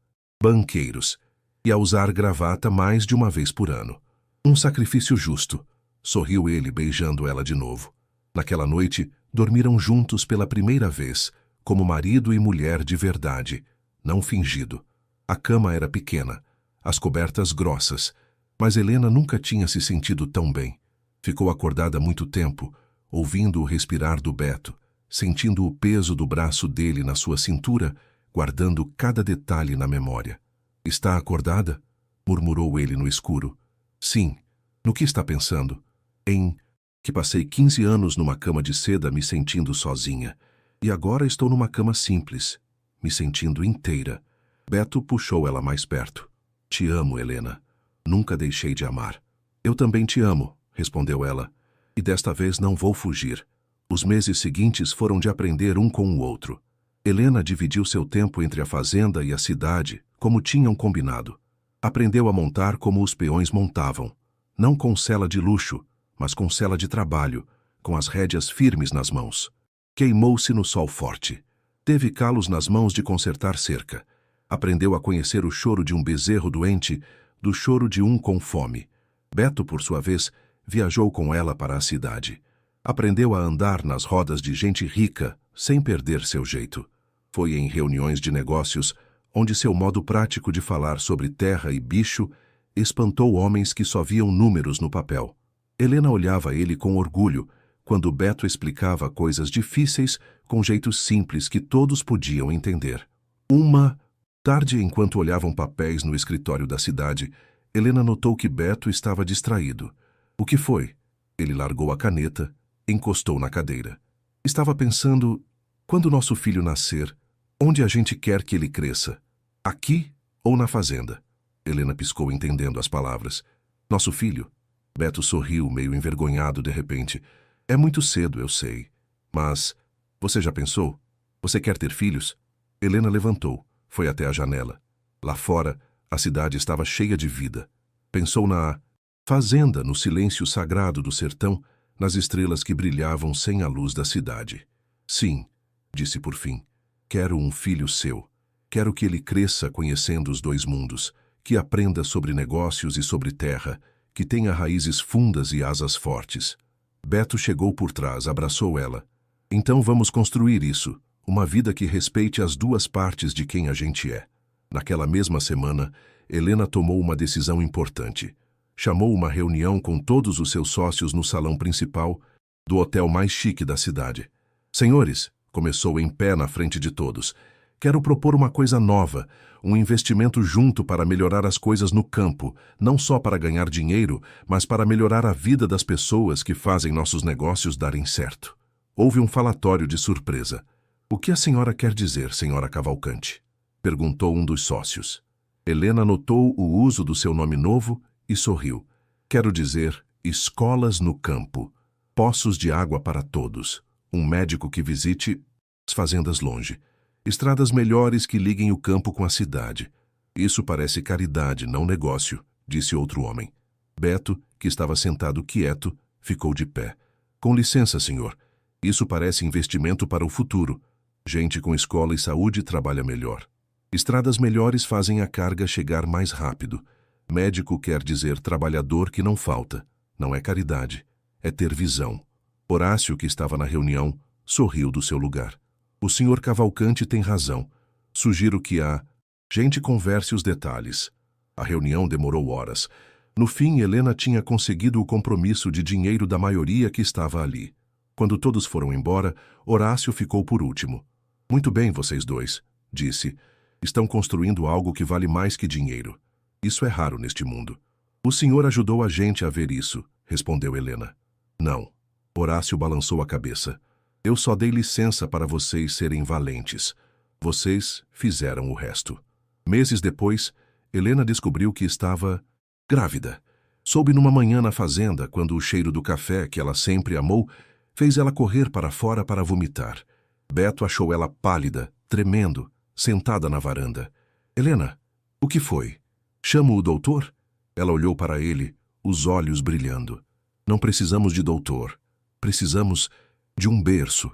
banqueiros, e a usar gravata mais de uma vez por ano. Um sacrifício justo, sorriu ele beijando ela de novo. Naquela noite, dormiram juntos pela primeira vez, como marido e mulher de verdade, não fingido. A cama era pequena, as cobertas grossas, mas Helena nunca tinha se sentido tão bem. Ficou acordada muito tempo, ouvindo o respirar do Beto, sentindo o peso do braço dele na sua cintura, guardando cada detalhe na memória. "Está acordada?" murmurou ele no escuro. "Sim. No que está pensando?" "Em que passei 15 anos numa cama de seda me sentindo sozinha. E agora estou numa cama simples, me sentindo inteira." Beto puxou ela mais perto. "Te amo, Helena. Nunca deixei de amar." "Eu também te amo", respondeu ela. "E desta vez não vou fugir." Os meses seguintes foram de aprender um com o outro. Helena dividiu seu tempo entre a fazenda e a cidade, como tinham combinado. Aprendeu a montar como os peões montavam, não com sela de luxo, mas com sela de trabalho, com as rédeas firmes nas mãos. Queimou-se no sol forte. Teve calos nas mãos de consertar cerca. Aprendeu a conhecer o choro de um bezerro doente, do choro de um com fome. Beto, por sua vez, viajou com ela para a cidade. Aprendeu a andar nas rodas de gente rica, sem perder seu jeito. Foi em reuniões de negócios, onde seu modo prático de falar sobre terra e bicho espantou homens que só viam números no papel. Helena olhava ele com orgulho, quando Beto explicava coisas difíceis com jeitos simples que todos podiam entender. Uma tarde, enquanto olhavam papéis no escritório da cidade, Helena notou que Beto estava distraído. "O que foi?" Ele largou a caneta, encostou na cadeira. "Estava pensando, quando nosso filho nascer, onde a gente quer que ele cresça? Aqui ou na fazenda?" Helena piscou entendendo as palavras. "Nosso filho?" Beto sorriu, meio envergonhado de repente. "É muito cedo, eu sei. Mas você já pensou? Você quer ter filhos?" Helena levantou, foi até a janela. Lá fora, a cidade estava cheia de vida. Pensou na fazenda, no silêncio sagrado do sertão, nas estrelas que brilhavam sem a luz da cidade. "Sim", disse por fim. "Quero um filho seu. Quero que ele cresça conhecendo os dois mundos, que aprenda sobre negócios e sobre terra, que tenha raízes fundas e asas fortes." Beto chegou por trás, abraçou ela. "Então vamos construir isso, uma vida que respeite as duas partes de quem a gente é." Naquela mesma semana, Helena tomou uma decisão importante. Chamou uma reunião com todos os seus sócios no salão principal do hotel mais chique da cidade. "Senhores", começou em pé na frente de todos, "quero propor uma coisa nova, um investimento junto para melhorar as coisas no campo, não só para ganhar dinheiro, mas para melhorar a vida das pessoas que fazem nossos negócios darem certo." Houve um falatório de surpresa. "O que a senhora quer dizer, senhora Cavalcante?" perguntou um dos sócios. Helena notou o uso do seu nome novo e sorriu. "Quero dizer, escolas no campo, poços de água para todos, um médico que visite as fazendas longe, estradas melhores que liguem o campo com a cidade." "Isso parece caridade, não negócio", disse outro homem. Beto, que estava sentado quieto, ficou de pé. "Com licença, senhor. Isso parece investimento para o futuro. Gente com escola e saúde trabalha melhor. Estradas melhores fazem a carga chegar mais rápido. Médico quer dizer trabalhador que não falta. Não é caridade, é ter visão." Horácio, que estava na reunião, sorriu do seu lugar. "O senhor Cavalcante tem razão. Sugiro que a gente converse os detalhes." A reunião demorou horas. No fim, Helena tinha conseguido o compromisso de dinheiro da maioria que estava ali. Quando todos foram embora, Horácio ficou por último. "Muito bem, vocês dois", disse. "Estão construindo algo que vale mais que dinheiro. Isso é raro neste mundo." "O senhor ajudou a gente a ver isso", respondeu Helena. "Não." Horácio balançou a cabeça. "Eu só dei licença para vocês serem valentes. Vocês fizeram o resto." Meses depois, Helena descobriu que estava grávida. Soube numa manhã na fazenda, quando o cheiro do café, que ela sempre amou, fez ela correr para fora para vomitar. Beto achou ela pálida, tremendo, sentada na varanda. "Helena, o que foi? Chamo o doutor?" Ela olhou para ele, os olhos brilhando. "Não precisamos de doutor. Precisamos de um berço."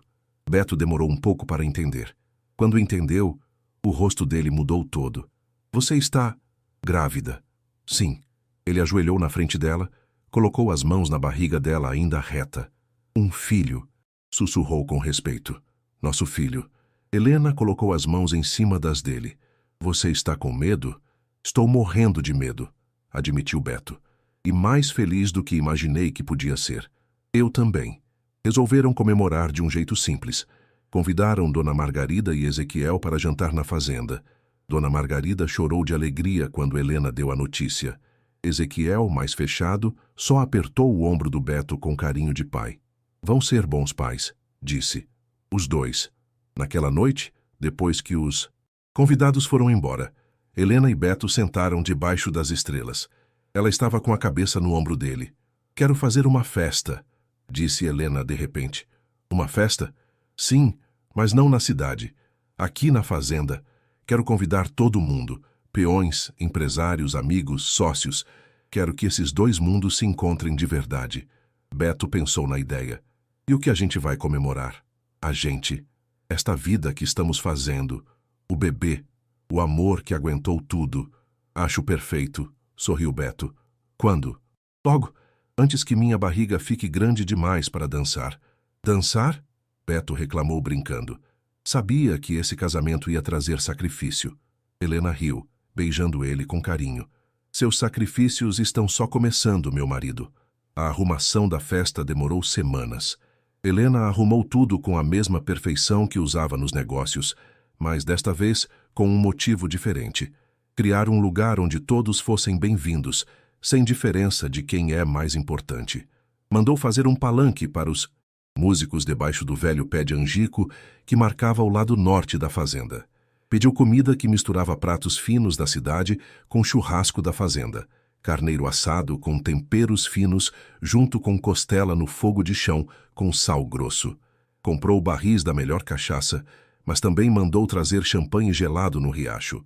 Beto demorou um pouco para entender. Quando entendeu, o rosto dele mudou todo. Você está grávida? Sim. Ele ajoelhou na frente dela, colocou as mãos na barriga dela ainda reta. Um filho, sussurrou com respeito. Nosso filho. Helena colocou as mãos em cima das dele. Você está com medo? Estou morrendo de medo, admitiu Beto. E mais feliz do que imaginei que podia ser. Eu também. Resolveram comemorar de um jeito simples. Convidaram Dona Margarida e Ezequiel para jantar na fazenda. Dona Margarida chorou de alegria quando Helena deu a notícia. Ezequiel, mais fechado, só apertou o ombro do Beto com carinho de pai. Vão ser bons pais, disse. Os dois. Naquela noite, depois que os convidados foram embora, Helena e Beto sentaram debaixo das estrelas. Ela estava com a cabeça no ombro dele. Quero fazer uma festa, disse Helena de repente. Uma festa? Sim, mas não na cidade. Aqui na fazenda. Quero convidar todo mundo. Peões, empresários, amigos, sócios. Quero que esses dois mundos se encontrem de verdade. Beto pensou na ideia. E o que a gente vai comemorar? A gente. Esta vida que estamos fazendo. O bebê. O amor que aguentou tudo. Acho perfeito, sorriu Beto. Quando? Logo, antes que minha barriga fique grande demais para dançar. Dançar? Beto reclamou brincando. Sabia que esse casamento ia trazer sacrifício. Helena riu, beijando ele com carinho. Seus sacrifícios estão só começando, meu marido. A arrumação da festa demorou semanas. Helena arrumou tudo com a mesma perfeição que usava nos negócios, mas desta vez com um motivo diferente. Criar um lugar onde todos fossem bem-vindos, sem diferença de quem é mais importante. Mandou fazer um palanque para os músicos debaixo do velho pé de angico que marcava o lado norte da fazenda. Pediu comida que misturava pratos finos da cidade com churrasco da fazenda, carneiro assado com temperos finos junto com costela no fogo de chão com sal grosso. Comprou barris da melhor cachaça, mas também mandou trazer champanhe gelado no riacho.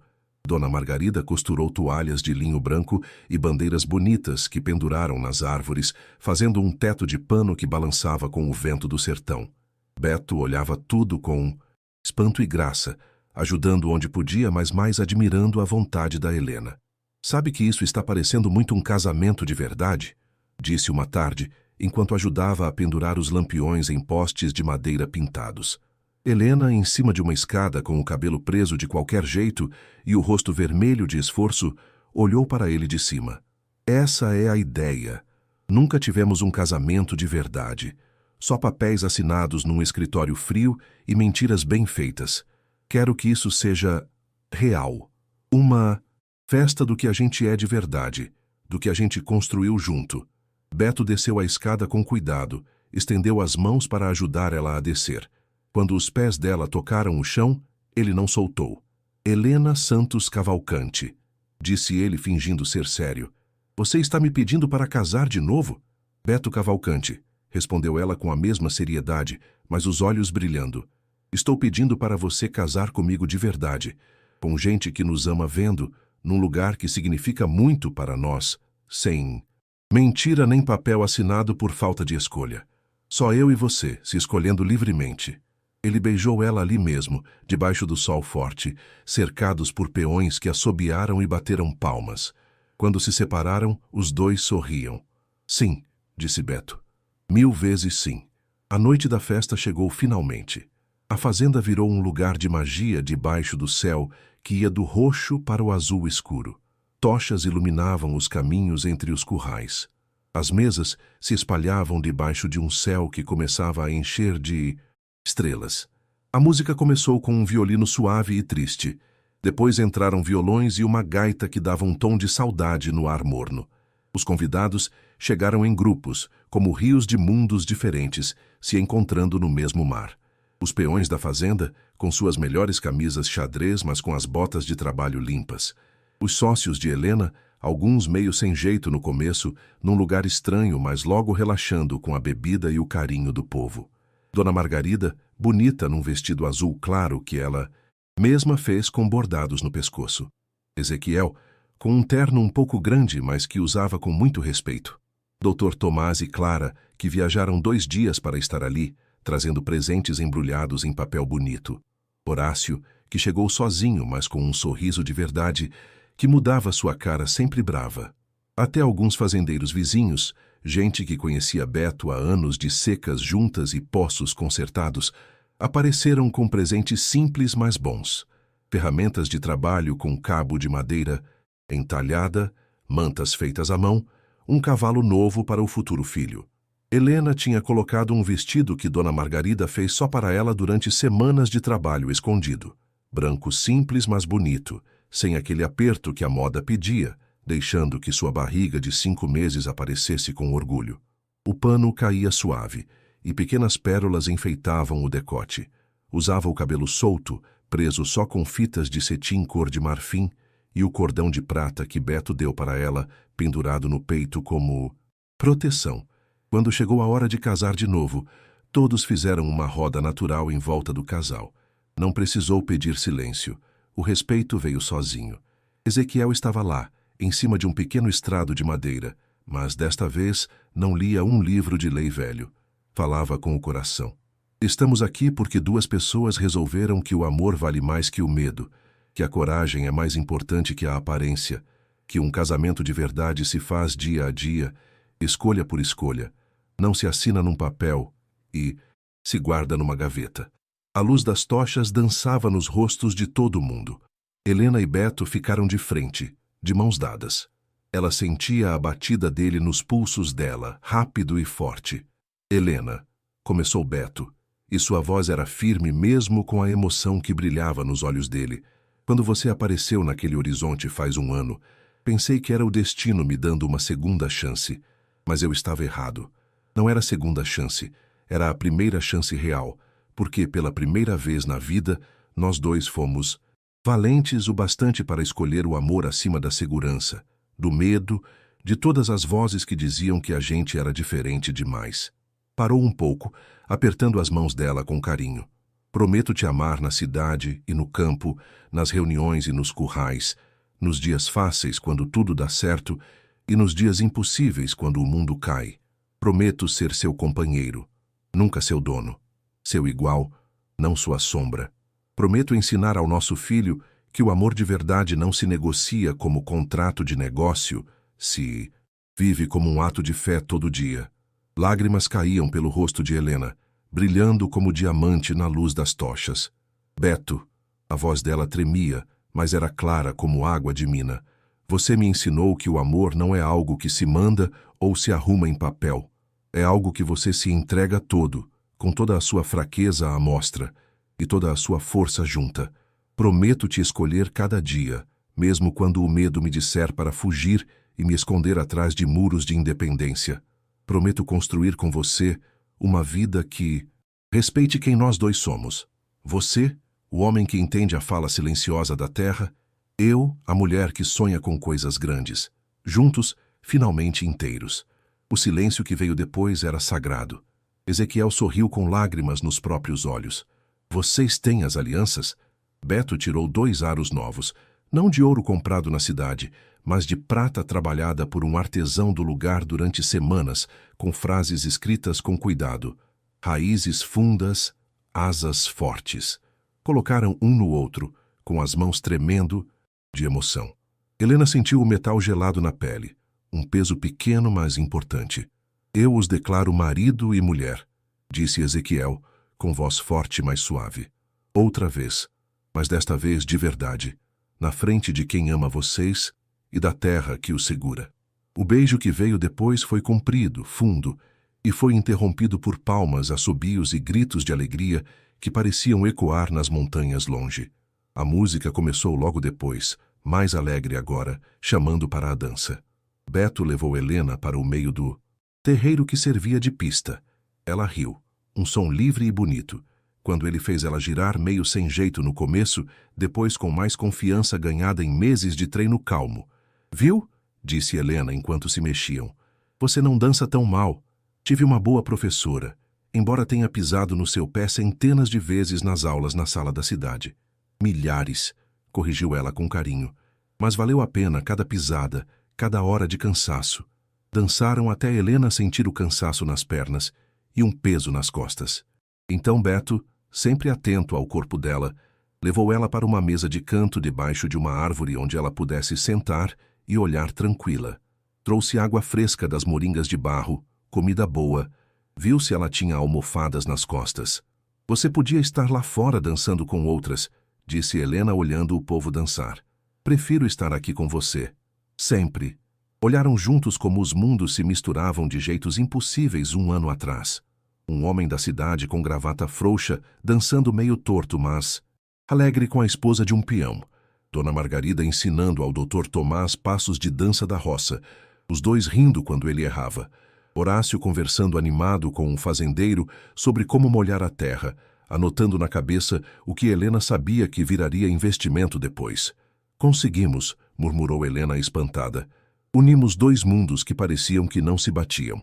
Dona Margarida costurou toalhas de linho branco e bandeiras bonitas que penduraram nas árvores, fazendo um teto de pano que balançava com o vento do sertão. Beto olhava tudo com espanto e graça, ajudando onde podia, mas mais admirando a vontade da Helena. Sabe que isso está parecendo muito um casamento de verdade? Disse uma tarde, enquanto ajudava a pendurar os lampiões em postes de madeira pintados. Helena, em cima de uma escada com o cabelo preso de qualquer jeito e o rosto vermelho de esforço, olhou para ele de cima. Essa é a ideia. Nunca tivemos um casamento de verdade. Só papéis assinados num escritório frio e mentiras bem feitas. Quero que isso seja real. Uma festa do que a gente é de verdade, do que a gente construiu junto. Beto desceu a escada com cuidado, estendeu as mãos para ajudar ela a descer. Quando os pés dela tocaram o chão, ele não soltou. Helena Santos Cavalcante, disse ele fingindo ser sério. Você está me pedindo para casar de novo? Beto Cavalcante, respondeu ela com a mesma seriedade, mas os olhos brilhando. Estou pedindo para você casar comigo de verdade, com gente que nos ama vendo, num lugar que significa muito para nós, sem mentira nem papel assinado por falta de escolha. Só eu e você, se escolhendo livremente. Ele beijou ela ali mesmo, debaixo do sol forte, cercados por peões que assobiaram e bateram palmas. Quando se separaram, os dois sorriam. Sim, disse Beto. 1000 vezes sim. A noite da festa chegou finalmente. A fazenda virou um lugar de magia debaixo do céu que ia do roxo para o azul escuro. Tochas iluminavam os caminhos entre os currais. As mesas se espalhavam debaixo de um céu que começava a encher de estrelas. A música começou com um violino suave e triste. Depois entraram violões e uma gaita que dava um tom de saudade no ar morno. Os convidados chegaram em grupos, como rios de mundos diferentes, se encontrando no mesmo mar. Os peões da fazenda, com suas melhores camisas xadrez, mas com as botas de trabalho limpas. Os sócios de Helena, alguns meio sem jeito no começo, num lugar estranho, mas logo relaxando com a bebida e o carinho do povo. Dona Margarida, bonita num vestido azul claro que ela mesma fez com bordados no pescoço. Ezequiel, com um terno um pouco grande, mas que usava com muito respeito. Dr. Tomás e Clara, que viajaram 2 dias para estar ali, trazendo presentes embrulhados em papel bonito. Horácio, que chegou sozinho, mas com um sorriso de verdade, que mudava sua cara sempre brava. Até alguns fazendeiros vizinhos, gente que conhecia Beto há anos de secas juntas e poços consertados, apareceram com presentes simples mas bons. Ferramentas de trabalho com cabo de madeira, entalhada, mantas feitas à mão, um cavalo novo para o futuro filho. Helena tinha colocado um vestido que Dona Margarida fez só para ela durante semanas de trabalho escondido. Branco simples, mas bonito, sem aquele aperto que a moda pedia, deixando que sua barriga de 5 meses aparecesse com orgulho. O pano caía suave, e pequenas pérolas enfeitavam o decote. Usava o cabelo solto, preso só com fitas de cetim cor de marfim, e o cordão de prata que Beto deu para ela, pendurado no peito como proteção. Quando chegou a hora de casar de novo, todos fizeram uma roda natural em volta do casal. Não precisou pedir silêncio. O respeito veio sozinho. Ezequiel estava lá, em cima de um pequeno estrado de madeira, mas desta vez não lia um livro de lei velho. Falava com o coração. Estamos aqui porque 2 pessoas resolveram que o amor vale mais que o medo, que a coragem é mais importante que a aparência, que um casamento de verdade se faz dia a dia, escolha por escolha, não se assina num papel e se guarda numa gaveta. A luz das tochas dançava nos rostos de todo mundo. Helena e Beto ficaram de frente, de mãos dadas. Ela sentia a batida dele nos pulsos dela, rápido e forte. Helena, começou Beto, e sua voz era firme mesmo com a emoção que brilhava nos olhos dele. Quando você apareceu naquele horizonte faz 1 ano, pensei que era o destino me dando uma segunda chance. Mas eu estava errado. Não era a segunda chance, era a primeira chance real, porque pela primeira vez na vida, nós 2 fomos valentes o bastante para escolher o amor acima da segurança, do medo, de todas as vozes que diziam que a gente era diferente demais. Parou um pouco, apertando as mãos dela com carinho. Prometo te amar na cidade e no campo, nas reuniões e nos currais, nos dias fáceis quando tudo dá certo e nos dias impossíveis quando o mundo cai. Prometo ser seu companheiro, nunca seu dono, seu igual, não sua sombra. Prometo ensinar ao nosso filho que o amor de verdade não se negocia como contrato de negócio, se vive como um ato de fé todo dia. Lágrimas caíam pelo rosto de Helena, brilhando como diamante na luz das tochas. Beto, a voz dela tremia, mas era clara como água de mina. Você me ensinou que o amor não é algo que se manda ou se arruma em papel. É algo que você se entrega todo, com toda a sua fraqueza à mostra e toda a sua força junta. Prometo te escolher cada dia, mesmo quando o medo me disser para fugir e me esconder atrás de muros de independência. Prometo construir com você uma vida que respeite quem nós 2 somos. Você, o homem que entende a fala silenciosa da terra, eu, a mulher que sonha com coisas grandes. Juntos, finalmente inteiros. O silêncio que veio depois era sagrado. Ezequiel sorriu com lágrimas nos próprios olhos. Vocês têm as alianças? Beto tirou 2 aros novos, não de ouro comprado na cidade, mas de prata trabalhada por um artesão do lugar durante semanas, com frases escritas com cuidado. Raízes fundas, asas fortes. Colocaram um no outro, com as mãos tremendo de emoção. Helena sentiu o metal gelado na pele, um peso pequeno, mas importante. Eu os declaro marido e mulher, disse Ezequiel, com voz forte, mas suave. Outra vez, mas desta vez de verdade, na frente de quem ama vocês e da terra que os segura. O beijo que veio depois foi comprido, fundo, e foi interrompido por palmas, assobios e gritos de alegria que pareciam ecoar nas montanhas longe. A música começou logo depois, mais alegre agora, chamando para a dança. Beto levou Helena para o meio do terreiro que servia de pista. Ela riu, um som livre e bonito, quando ele fez ela girar meio sem jeito no começo, depois com mais confiança ganhada em meses de treino calmo. Viu? Disse Helena enquanto se mexiam. Você não dança tão mal. Tive uma boa professora, embora tenha pisado no seu pé centenas de vezes nas aulas na sala da cidade. Milhares, corrigiu ela com carinho. Mas valeu a pena cada pisada, cada hora de cansaço. Dançaram até Helena sentir o cansaço nas pernas e um peso nas costas. Então Beto, sempre atento ao corpo dela, Levou ela para uma mesa de canto debaixo de uma árvore onde ela pudesse sentar e olhar tranquila. Trouxe água fresca das moringas de barro, comida boa. Viu se ela tinha almofadas nas costas. Você podia estar lá fora dançando com outras, disse Helena olhando o povo dançar. Prefiro estar aqui com você. Sempre. Olharam juntos como os mundos se misturavam de jeitos impossíveis um ano atrás. Um homem da cidade com gravata frouxa, dançando meio torto, mas alegre com a esposa de um peão. Dona Margarida ensinando ao Dr. Tomás passos de dança da roça, os dois rindo quando ele errava. Horácio conversando animado com um fazendeiro sobre como molhar a terra, anotando na cabeça o que Helena sabia que viraria investimento depois. Conseguimos, murmurou Helena espantada. Unimos dois mundos que pareciam que não se batiam.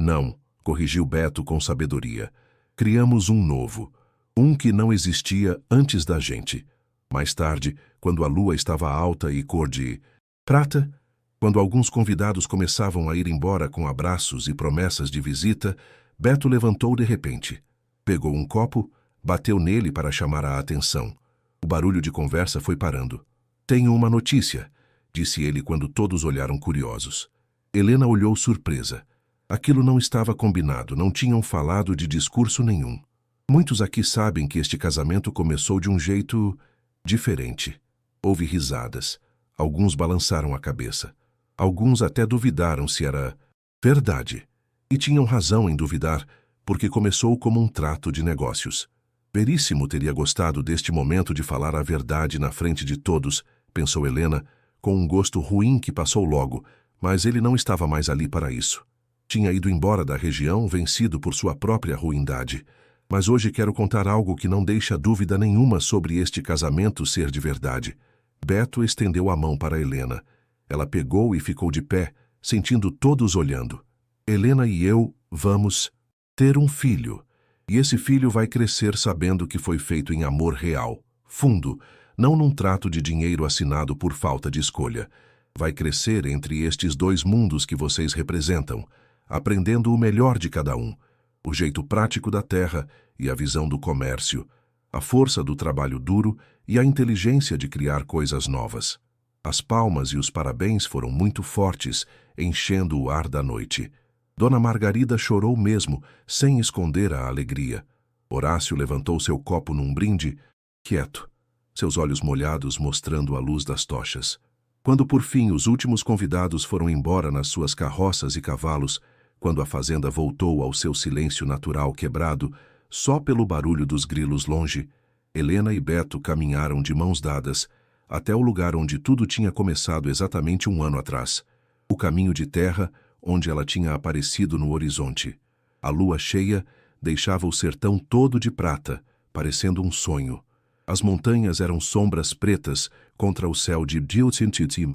Não, corrigiu Beto com sabedoria. Criamos um novo. Um que não existia antes da gente. Mais tarde, quando a lua estava alta e cor de prata, quando alguns convidados começavam a ir embora com abraços e promessas de visita, Beto levantou de repente. Pegou um copo, bateu nele para chamar a atenção. O barulho de conversa foi parando. Tenho uma notícia, disse ele quando todos olharam curiosos. Helena olhou surpresa. Aquilo não estava combinado, não tinham falado de discurso nenhum. Muitos aqui sabem que este casamento começou de um jeito diferente. Houve risadas. Alguns balançaram a cabeça. Alguns até duvidaram se era verdade. E tinham razão em duvidar, porque começou como um trato de negócios. Veríssimo teria gostado deste momento de falar a verdade na frente de todos, pensou Helena, com um gosto ruim que passou logo, mas ele não estava mais ali para isso. Tinha ido embora da região, vencido por sua própria ruindade. Mas hoje quero contar algo que não deixa dúvida nenhuma sobre este casamento ser de verdade. Beto estendeu a mão para Helena. Ela pegou e ficou de pé, sentindo todos olhando. Helena e eu vamos ter um filho. E esse filho vai crescer sabendo que foi feito em amor real, fundo, não num trato de dinheiro assinado por falta de escolha. Vai crescer entre estes dois mundos que vocês representam, aprendendo o melhor de cada um. O jeito prático da terra e a visão do comércio, a força do trabalho duro e a inteligência de criar coisas novas. As palmas e os parabéns foram muito fortes, enchendo o ar da noite. Dona Margarida chorou mesmo, sem esconder a alegria. Horácio levantou seu copo num brinde, quieto, seus olhos molhados mostrando a luz das tochas. Quando por fim os últimos convidados foram embora nas suas carroças e cavalos, quando a fazenda voltou ao seu silêncio natural quebrado, só pelo barulho dos grilos longe, Helena e Beto caminharam de mãos dadas até o lugar onde tudo tinha começado exatamente um ano atrás. O caminho de terra onde ela tinha aparecido no horizonte. A lua cheia deixava o sertão todo de prata, parecendo um sonho. As montanhas eram sombras pretas contra o céu de Diltintitim.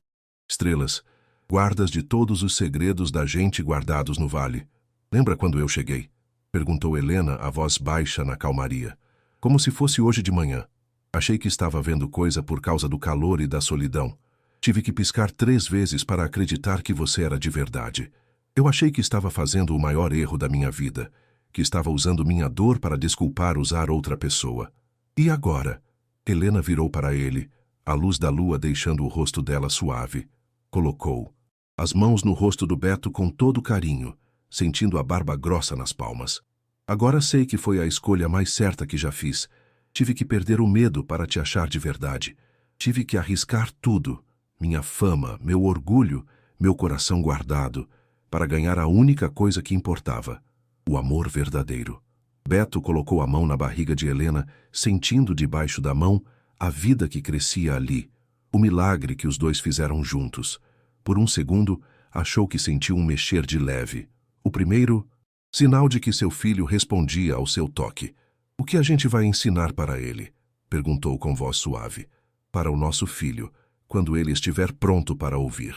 Estrelas, guardas de todos os segredos da gente guardados no vale. Lembra quando eu cheguei? Perguntou Helena, a voz baixa na calmaria. Como se fosse hoje de manhã. Achei que estava vendo coisa por causa do calor e da solidão. Tive que piscar 3 vezes para acreditar que você era de verdade. Eu achei que estava fazendo o maior erro da minha vida, que estava usando minha dor para desculpar usar outra pessoa. E agora? Helena virou para ele, a luz da lua deixando o rosto dela suave. Colocou as mãos no rosto do Beto com todo carinho, sentindo a barba grossa nas palmas. Agora sei que foi a escolha mais certa que já fiz. Tive que perder o medo para te achar de verdade. Tive que arriscar tudo, minha fama, meu orgulho, meu coração guardado, para ganhar a única coisa que importava, o amor verdadeiro. Beto colocou a mão na barriga de Helena, sentindo debaixo da mão a vida que crescia ali, o milagre que os dois fizeram juntos. Por um segundo, achou que sentiu um mexer de leve. O primeiro, sinal de que seu filho respondia ao seu toque. O que a gente vai ensinar para ele? Perguntou com voz suave. Para o nosso filho, quando ele estiver pronto para ouvir.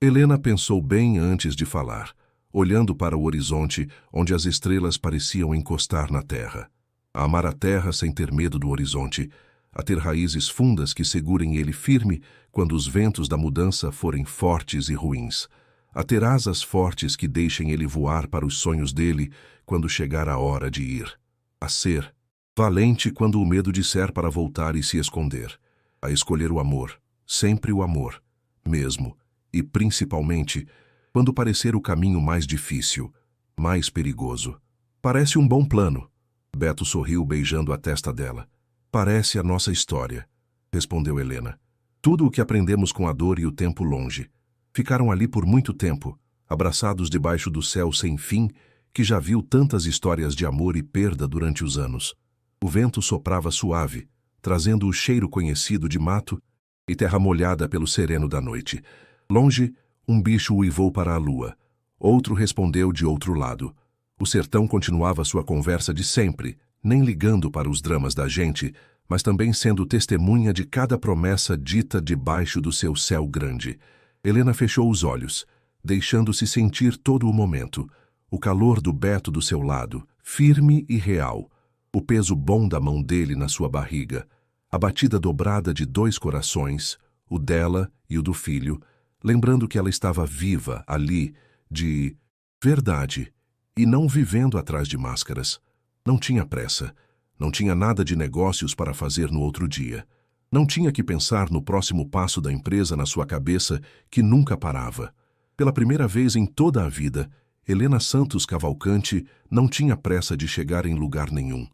Helena pensou bem antes de falar, olhando para o horizonte onde as estrelas pareciam encostar na terra. A amar a terra sem ter medo do horizonte, a ter raízes fundas que segurem ele firme quando os ventos da mudança forem fortes e ruins, a ter asas fortes que deixem ele voar para os sonhos dele quando chegar a hora de ir, a ser Valente quando o medo disser para voltar e se esconder. A escolher o amor, sempre o amor, mesmo, e principalmente, quando parecer o caminho mais difícil, mais perigoso. Parece um bom plano. Beto sorriu beijando a testa dela. Parece a nossa história, respondeu Helena. Tudo o que aprendemos com a dor e o tempo longe. Ficaram ali por muito tempo, abraçados debaixo do céu sem fim, que já viu tantas histórias de amor e perda durante os anos. O vento soprava suave, trazendo o cheiro conhecido de mato e terra molhada pelo sereno da noite. Longe, um bicho uivou para a lua. Outro respondeu de outro lado. O sertão continuava sua conversa de sempre, nem ligando para os dramas da gente, mas também sendo testemunha de cada promessa dita debaixo do seu céu grande. Helena fechou os olhos, deixando-se sentir todo o momento. O calor do Beto do seu lado, firme e real. O peso bom da mão dele na sua barriga. A batida dobrada de dois corações, o dela e o do filho, lembrando que ela estava viva ali, de verdade, e não vivendo atrás de máscaras. Não tinha pressa. Não tinha nada de negócios para fazer no outro dia. Não tinha que pensar no próximo passo da empresa na sua cabeça, que nunca parava. Pela primeira vez em toda a vida, Helena Santos Cavalcante não tinha pressa de chegar em lugar nenhum.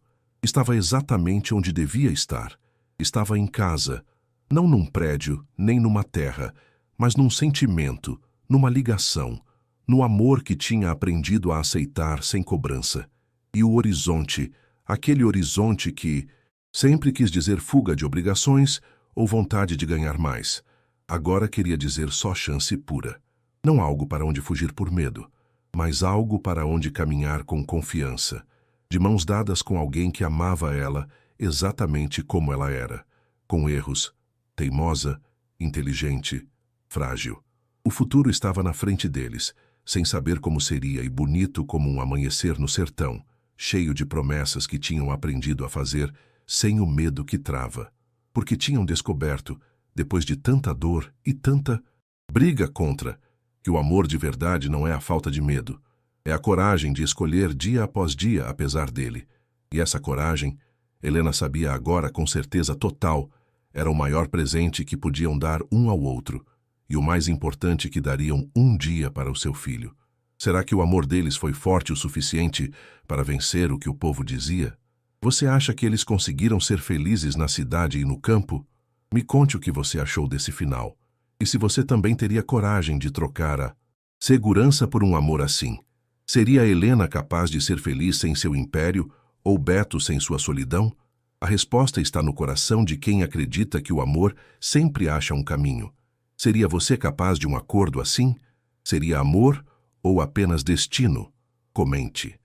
Estava exatamente onde devia estar. Estava em casa, não num prédio, nem numa terra, mas num sentimento, numa ligação, no amor que tinha aprendido a aceitar sem cobrança. E o horizonte, aquele horizonte que sempre quis dizer fuga de obrigações ou vontade de ganhar mais, agora queria dizer só chance pura. Não algo para onde fugir por medo, mas algo para onde caminhar com confiança, de mãos dadas com alguém que amava ela exatamente como ela era, com erros, teimosa, inteligente, frágil. O futuro estava na frente deles, sem saber como seria e bonito como um amanhecer no sertão, cheio de promessas que tinham aprendido a fazer sem o medo que trava, porque tinham descoberto, depois de tanta dor e tanta briga contra, que o amor de verdade não é a falta de medo, é a coragem de escolher dia após dia apesar dele. E essa coragem, Helena sabia agora com certeza total, era o maior presente que podiam dar um ao outro, e o mais importante que dariam um dia para o seu filho. Será que o amor deles foi forte o suficiente para vencer o que o povo dizia? Você acha que eles conseguiram ser felizes na cidade e no campo? Me conte o que você achou desse final. E se você também teria coragem de trocar a segurança por um amor assim? Seria Helena capaz de ser feliz sem seu império ou Beto sem sua solidão? A resposta está no coração de quem acredita que o amor sempre acha um caminho. Seria você capaz de um acordo assim? Seria amor ou apenas destino? Comente.